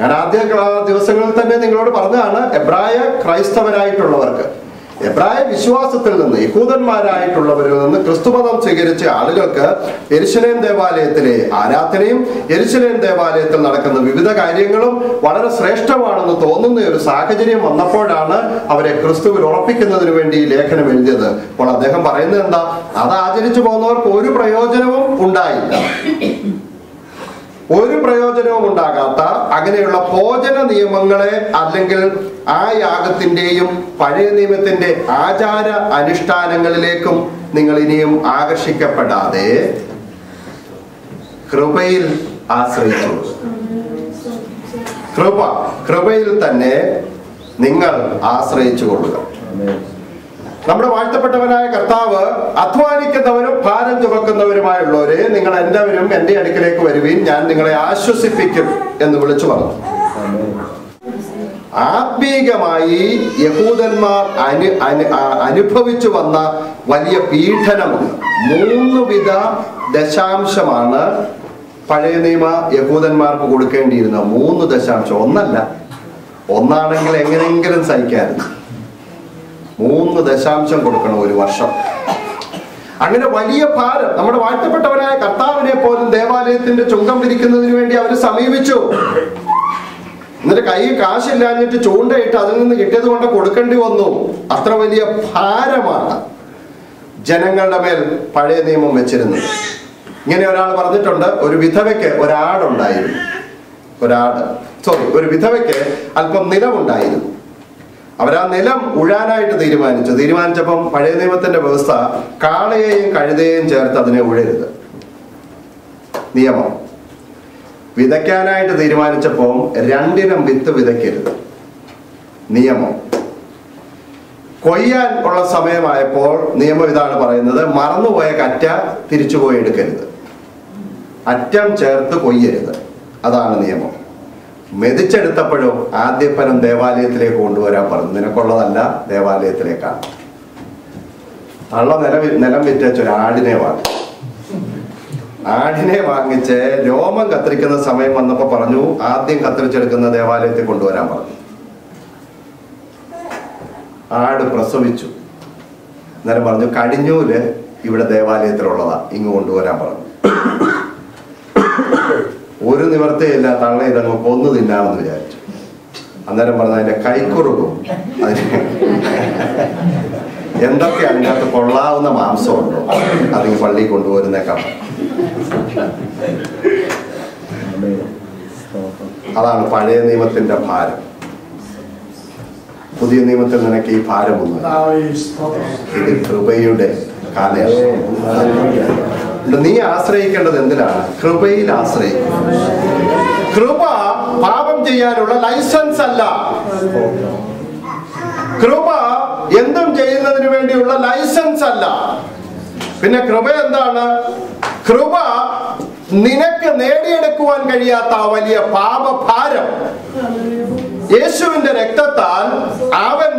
ഞാൻ ആദ്യ ദിവസങ്ങളിൽ തന്നെ നിങ്ങളോട് പറഞ്ഞതാണ്, എബ്രായ ക്രൈസ്തവരായിട്ടുള്ളവർക്ക്, എബ്രായ വിശ്വാസത്തിൽ നിന്ന്, യഹൂദന്മാരായിട്ടുള്ളവരിൽ നിന്ന് ക്രിസ്തുമതം സ്വീകരിച്ച ആളുകൾക്ക് യെരുശലേം ദേവാലയത്തിലെ ആരാധനയും യെരുശലേം ദേവാലയത്തിൽ നടക്കുന്ന വിവിധ കാര്യങ്ങളും വളരെ ശ്രേഷ്ഠമാണെന്ന് തോന്നുന്ന ഒരു സാഹചര്യം വന്നപ്പോഴാണ് അവരെ ക്രിസ്തുവിൽ ഉറപ്പിക്കുന്നതിന് വേണ്ടി ഈ ലേഖനം എഴുതിയത്. അപ്പോൾ അദ്ദേഹം പറയുന്നത് എന്താ? അത് ആചരിച്ചു പോകുന്നവർക്ക് ഒരു പ്രയോജനവും ഉണ്ടായില്ല. ഒരു പ്രയോജനവും ഉണ്ടാകാത്ത അങ്ങനെയുള്ള ഭോജന നിയമങ്ങളെ, അല്ലെങ്കിൽ ആ യാഗത്തിന്റെയും പഴയ നിയമത്തിന്റെ ആചാര അനുഷ്ഠാനങ്ങളിലേക്കും നിങ്ങൾ ഇനിയും ആകർഷിക്കപ്പെടാതെ കൃപയിൽ ആശ്രയിച്ചു. കൃപയിൽ തന്നെ നിങ്ങൾ ആശ്രയിച്ചു കൊള്ളുക. നമ്മുടെ വാഴ്ത്തപ്പെട്ടവനായ കർത്താവ് അധ്വാനിക്കുന്നവരും ഭാരം ചുമക്കുന്നവരുമായുള്ളവരെ നിങ്ങൾ എല്ലാവരും എൻ്റെ അടുക്കിലേക്ക് വരുവീൻ, ഞാൻ നിങ്ങളെ ആശ്വസിപ്പിക്കും എന്ന് വിളിച്ചു പറഞ്ഞു. ആത്മീകമായി യഹൂദന്മാർ അനുഭവിച്ചു വന്ന വലിയ പീഡനമുണ്ട്. 3 വിധ ദശാംശമാണ് പഴയ നിയമ യഹൂദന്മാർക്ക് കൊടുക്കേണ്ടിയിരുന്ന 3 ദശാംശം. ഒന്നല്ല, ഒന്നാണെങ്കിൽ എങ്ങനെയെങ്കിലും സഹിക്കായിരുന്നു. 3 ദശാംശം കൊടുക്കണം ഒരു വർഷം. അങ്ങനെ വലിയ ഭാരം. നമ്മുടെ വാഴ്ത്തപ്പെട്ടവനായ കർത്താവിനെ പോലും ദേവാലയത്തിന്റെ ചുങ്കം പിരിക്കുന്നതിന് വേണ്ടി അവർ സമീപിച്ചു. എന്നിട്ട് കയ്യിൽ കാശില്ലാഞ്ഞിട്ട് ചൂണ്ടയിട്ട് അതിൽ നിന്ന് കിട്ടിയത് കൊണ്ട് കൊടുക്കേണ്ടി വന്നു. അത്ര വലിയ ഭാരമാണ് ജനങ്ങളുടെ മേൽ പഴയ നിയമം വെച്ചിരുന്നത്. ഇങ്ങനെ ഒരാൾ പറഞ്ഞിട്ടുണ്ട്, ഒരു വിധവയ്ക്ക് ഒരാടുണ്ടായിരുന്നു. ഒരു വിധവയ്ക്ക് അല്പം നിലമുണ്ടായിരുന്നു. അവരാ നിലം ഉഴാനായിട്ട് തീരുമാനിച്ചപ്പം പഴയ നിയമത്തിന്റെ വ്യവസ്ഥ കാളയെയും കഴുതയെയും ചേർത്ത് അതിനെ ഉഴരുത് നിയമം. വിതയ്ക്കാനായിട്ട് തീരുമാനിച്ചപ്പോൾ 2 ഇനം വിത്ത് വിതയ്ക്കരുത് നിയമം. കൊയ്യാൻ ഉള്ള സമയമായപ്പോൾ നിയമം ഇതാണ് പറയുന്നത്, മറന്നുപോയ കറ്റ തിരിച്ചുപോയി എടുക്കരുത്, അറ്റം ചേർത്ത് കൊയ്യരുത്. അതാണ് നിയമം. മെതിച്ചെടുത്തപ്പോഴും ആദ്യപ്പനം ദേവാലയത്തിലേക്ക് കൊണ്ടുവരാൻ പറഞ്ഞു. നിനക്കുള്ളതല്ല, ദേവാലയത്തിലേക്കാണ്. തള്ള നിലം വിറ്റേച്ച് ഒരു ആടിനെ വാങ്ങിച്ച് രോമം കത്തിരിക്കുന്ന സമയം വന്നപ്പോ പറഞ്ഞു, ആദ്യം കത്തിരിച്ചെടുക്കുന്ന ദേവാലയത്തിൽ കൊണ്ടുവരാൻ പറഞ്ഞു. ആട് പ്രസവിച്ചു. അന്നേരം പറഞ്ഞു, കടിഞ്ഞൂല് ഇവിടെ ദേവാലയത്തിലുള്ളതാ, ഇങ്ങ് കൊണ്ടുവരാൻ പറഞ്ഞു. ഒരു നിവർത്തിയില്ല, തള്ള ഇതങ്ങ് കൊന്നു തിന്നാമെന്ന് വിചാരിച്ചു. അന്നേരം പറഞ്ഞു, അതിന്റെ കൈക്കുറുകും, അതിന് എന്തൊക്കെ അതിനകത്ത് കൊള്ളാവുന്ന മാംസമുണ്ടോ അതിന് പള്ളി കൊണ്ടുപോരുന്നേക്കാം. അതാണ് പഴയ നിയമത്തിന്റെ ഭാരം. പുതിയ നിയമത്തിൽ നിനക്ക് ഈ ഭാരമൊന്നും. ഇത് കൃപയുടെ കാലയളവ്. നീ ആശ്രയിക്കേണ്ടത് എന്തിനാണ്? കൃപയിൽ ആശ്രയിക്കും. കൃപ പാപം ചെയ്യാനുള്ള ലൈസൻസ് അല്ല. കൃപ എന്തും ചെയ്യുന്നതിന് വേണ്ടിയുള്ള ലൈസൻസ് അല്ല. പിന്നെ കൃപ എന്താണ്? കൃപ നിനക്ക് നേടിയെടുക്കുവാൻ കഴിയാത്ത വലിയ പാപഭാരം യേശുവിന്റെ രക്തത്താൽ അവൻ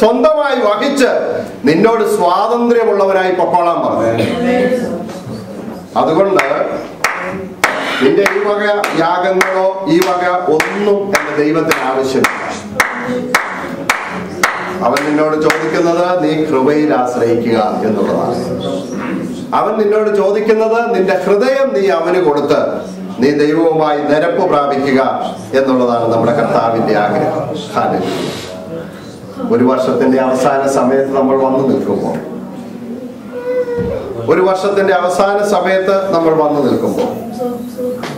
സ്വന്തമായി വഹിച്ച് നിന്നോട് സ്വാതന്ത്ര്യമുള്ളവരായി പൊക്കോളാൻ പറഞ്ഞു. അതുകൊണ്ട് നിന്റെ ഈ വക യാഗങ്ങളോ ഈ വക ഒന്നും എന്റെ ദൈവത്തിന് ആവശ്യമില്ല. അവൻ നിന്നോട് ചോദിക്കുന്നത് നീ കൃപയിൽ ആശ്രയിക്കുക എന്നുള്ളതാണ്. അവൻ നിന്നോട് ചോദിക്കുന്നത് നിന്റെ ഹൃദയം നീ അവന് കൊടുത്ത് നീ ദൈവവുമായി നിരപ്പ് പ്രാപിക്കുക എന്നുള്ളതാണ് നമ്മുടെ കർത്താവിന്റെ ആഗ്രഹം. ഒരു വർഷത്തിന്റെ അവസാന സമയത്ത് നമ്മൾ വന്നു നിൽക്കുമ്പോൾ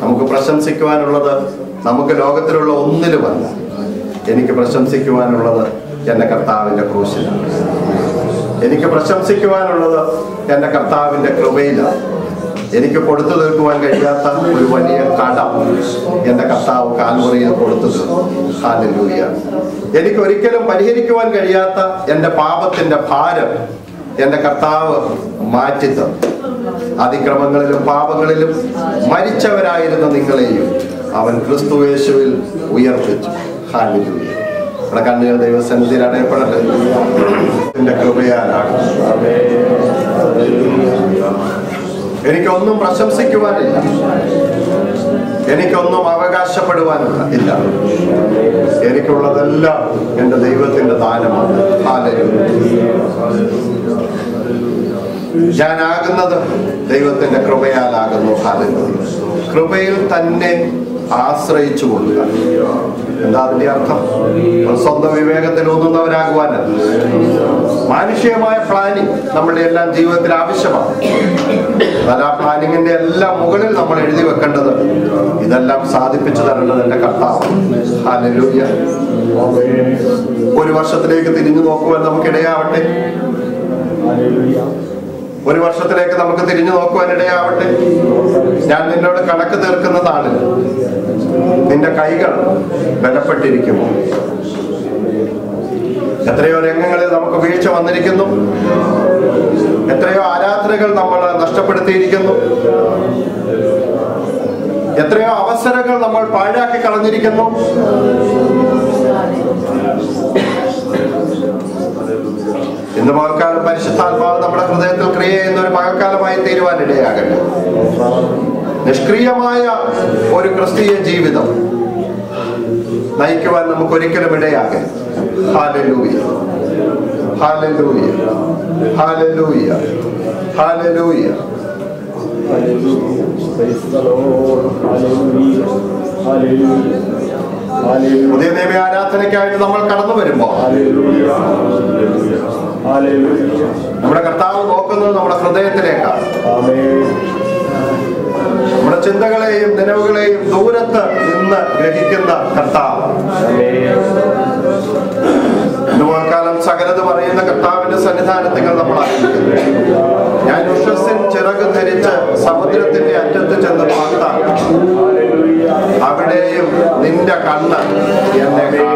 നമുക്ക് പ്രശംസിക്കുവാനുള്ളത് നമുക്ക് ലോകത്തിലുള്ള ഒന്നിലുമല്ല. എനിക്ക് പ്രശംസിക്കുവാനുള്ളത് എന്റെ കർത്താവിന്റെ ക്രൂശിലാണ്. എനിക്ക് പ്രശംസിക്കുവാനുള്ളത് എന്റെ കർത്താവിന്റെ കൃപയിലാണ്. എനിക്ക് കൊടുത്തു തീർക്കുവാൻ കഴിയാത്ത ഒരു വലിയ കടം എന്റെ കർത്താവ് കാൽവറിയിൽ കൊടുത്തു തീർന്നു. ഹല്ലേലൂയ. എനിക്ക് ഒരിക്കലും പരിഹരിക്കുവാൻ കഴിയാത്ത എന്റെ പാപത്തിന്റെ ഭാരം എന്റെ കർത്താവ് മാറ്റിത്തന്നു. അതിക്രമങ്ങളിലും പാപങ്ങളിലും മരിച്ചവരായിരുന്ന നിങ്ങളെയും അവൻ ക്രിസ്തു യേശുവിൽ ഉയർപ്പിച്ചു. ഹല്ലേലൂയ. നമ്മുടെ കണ്ണുകൾ ദൈവസന്നിധിയിൽ അടയപ്പെടട്ടെ. എന്റെ കൃപയാലാണ്. എനിക്കൊന്നും പ്രശംസിക്കുവാനില്ല, എനിക്കൊന്നും അവകാശപ്പെടുവാനില്ല ഇല്ല. എനിക്കുള്ളതെല്ലാം എന്റെ ദൈവത്തിന്റെ ദാനമാണ്. ഞാനാകുന്നത് ദൈവത്തിന്റെ കൃപയാലാകുന്നു. കൃപയിൽ തന്നെ ആശ്രയിച്ചു കൊള്ളുക. എന്താ അതിന്റെ അർത്ഥം? സ്വന്തം വിവേകത്തിൽ ഒന്നുന്നവരാകുവാനല്ല. മാനുഷികമായ പ്ലാനിങ് നമ്മളുടെ എല്ലാം ജീവിതത്തിൽ ആവശ്യമാണ്. എന്നാൽ ആ പ്ലാനിങ്ങിന്റെ എല്ലാം മുകളിൽ നമ്മൾ എഴുതി വെക്കേണ്ടത് ഇതെല്ലാം സാധിപ്പിച്ചു തരേണ്ടത് എന്റെ കർത്താവ്. ഹല്ലേലൂയ. ഒരു വർഷത്തിലേക്ക് തിരിഞ്ഞു നോക്കുവാൻ നമുക്കിടയാവട്ടെ. ഒരു വർഷത്തിലേക്ക് നമുക്ക് തിരിഞ്ഞു നോക്കുവാനിടയാവട്ടെ. ഞാൻ നിന്നോട് കണക്ക് തീർക്കുന്ന നാളിൽ നിന്റെ കൈകൾ ബലപ്പെട്ടിരിക്കുമോ? എത്രയോ രംഗങ്ങളിൽ നമുക്ക് വീഴ്ച വന്നിരിക്കുന്നു. എത്രയോ ആരാധനകൾ നമ്മൾ നഷ്ടപ്പെടുത്തിയിരിക്കുന്നു. എത്രയോ അവസരങ്ങൾ നമ്മൾ പാഴാക്കി കളഞ്ഞിരിക്കുന്നു. ഇന്ന് പകൽക്കാലം പരിശുദ്ധാത്മാവ് നമ്മുടെ ഹൃദയത്തിൽ ക്രിയ ചെയ്യുന്ന ഒരു പകൽക്കാലമായി തീരുവാനിടയാകട്ടെ. നിഷ്ക്രിയമായ ഒരു ക്രിസ്തീയ ജീവിതം നയിക്കുവാൻ നമുക്ക് ഒരിക്കലും ഇടയാകരുത്. Hallelujah, hallelujah, hallelujah, hallelujah. പുതിയ നിയമ ആരാധനയ്ക്കായിട്ട് നമ്മൾ കടന്നു വരുമ്പോൾ നമ്മുടെ കർത്താവ് നോക്കുന്നത് നമ്മുടെ ഹൃദയത്തിലേക്കാണ്. നമ്മുടെ ചിന്തകളെയും നിലവുകളെയും ദൂരത്ത് നിന്ന് ഗ്രഹിക്കുന്ന കർത്താവ്. ഇന്നുകാലം സകലത് പറയുന്ന കർത്താവിന്റെ സന്നിധാനത്തിൽ നമ്മൾ ആയിരിക്കുന്നു. ഞാൻ ഉഷസ്സിൻ ചിറക് ധരിച്ച് സമുദ്രത്തിന്റെ അറ്റത്ത് ചെന്ന് പാർത്താൽ അവിടെയും നിന്റെ കണ്ണ് എന്നെ കാണും.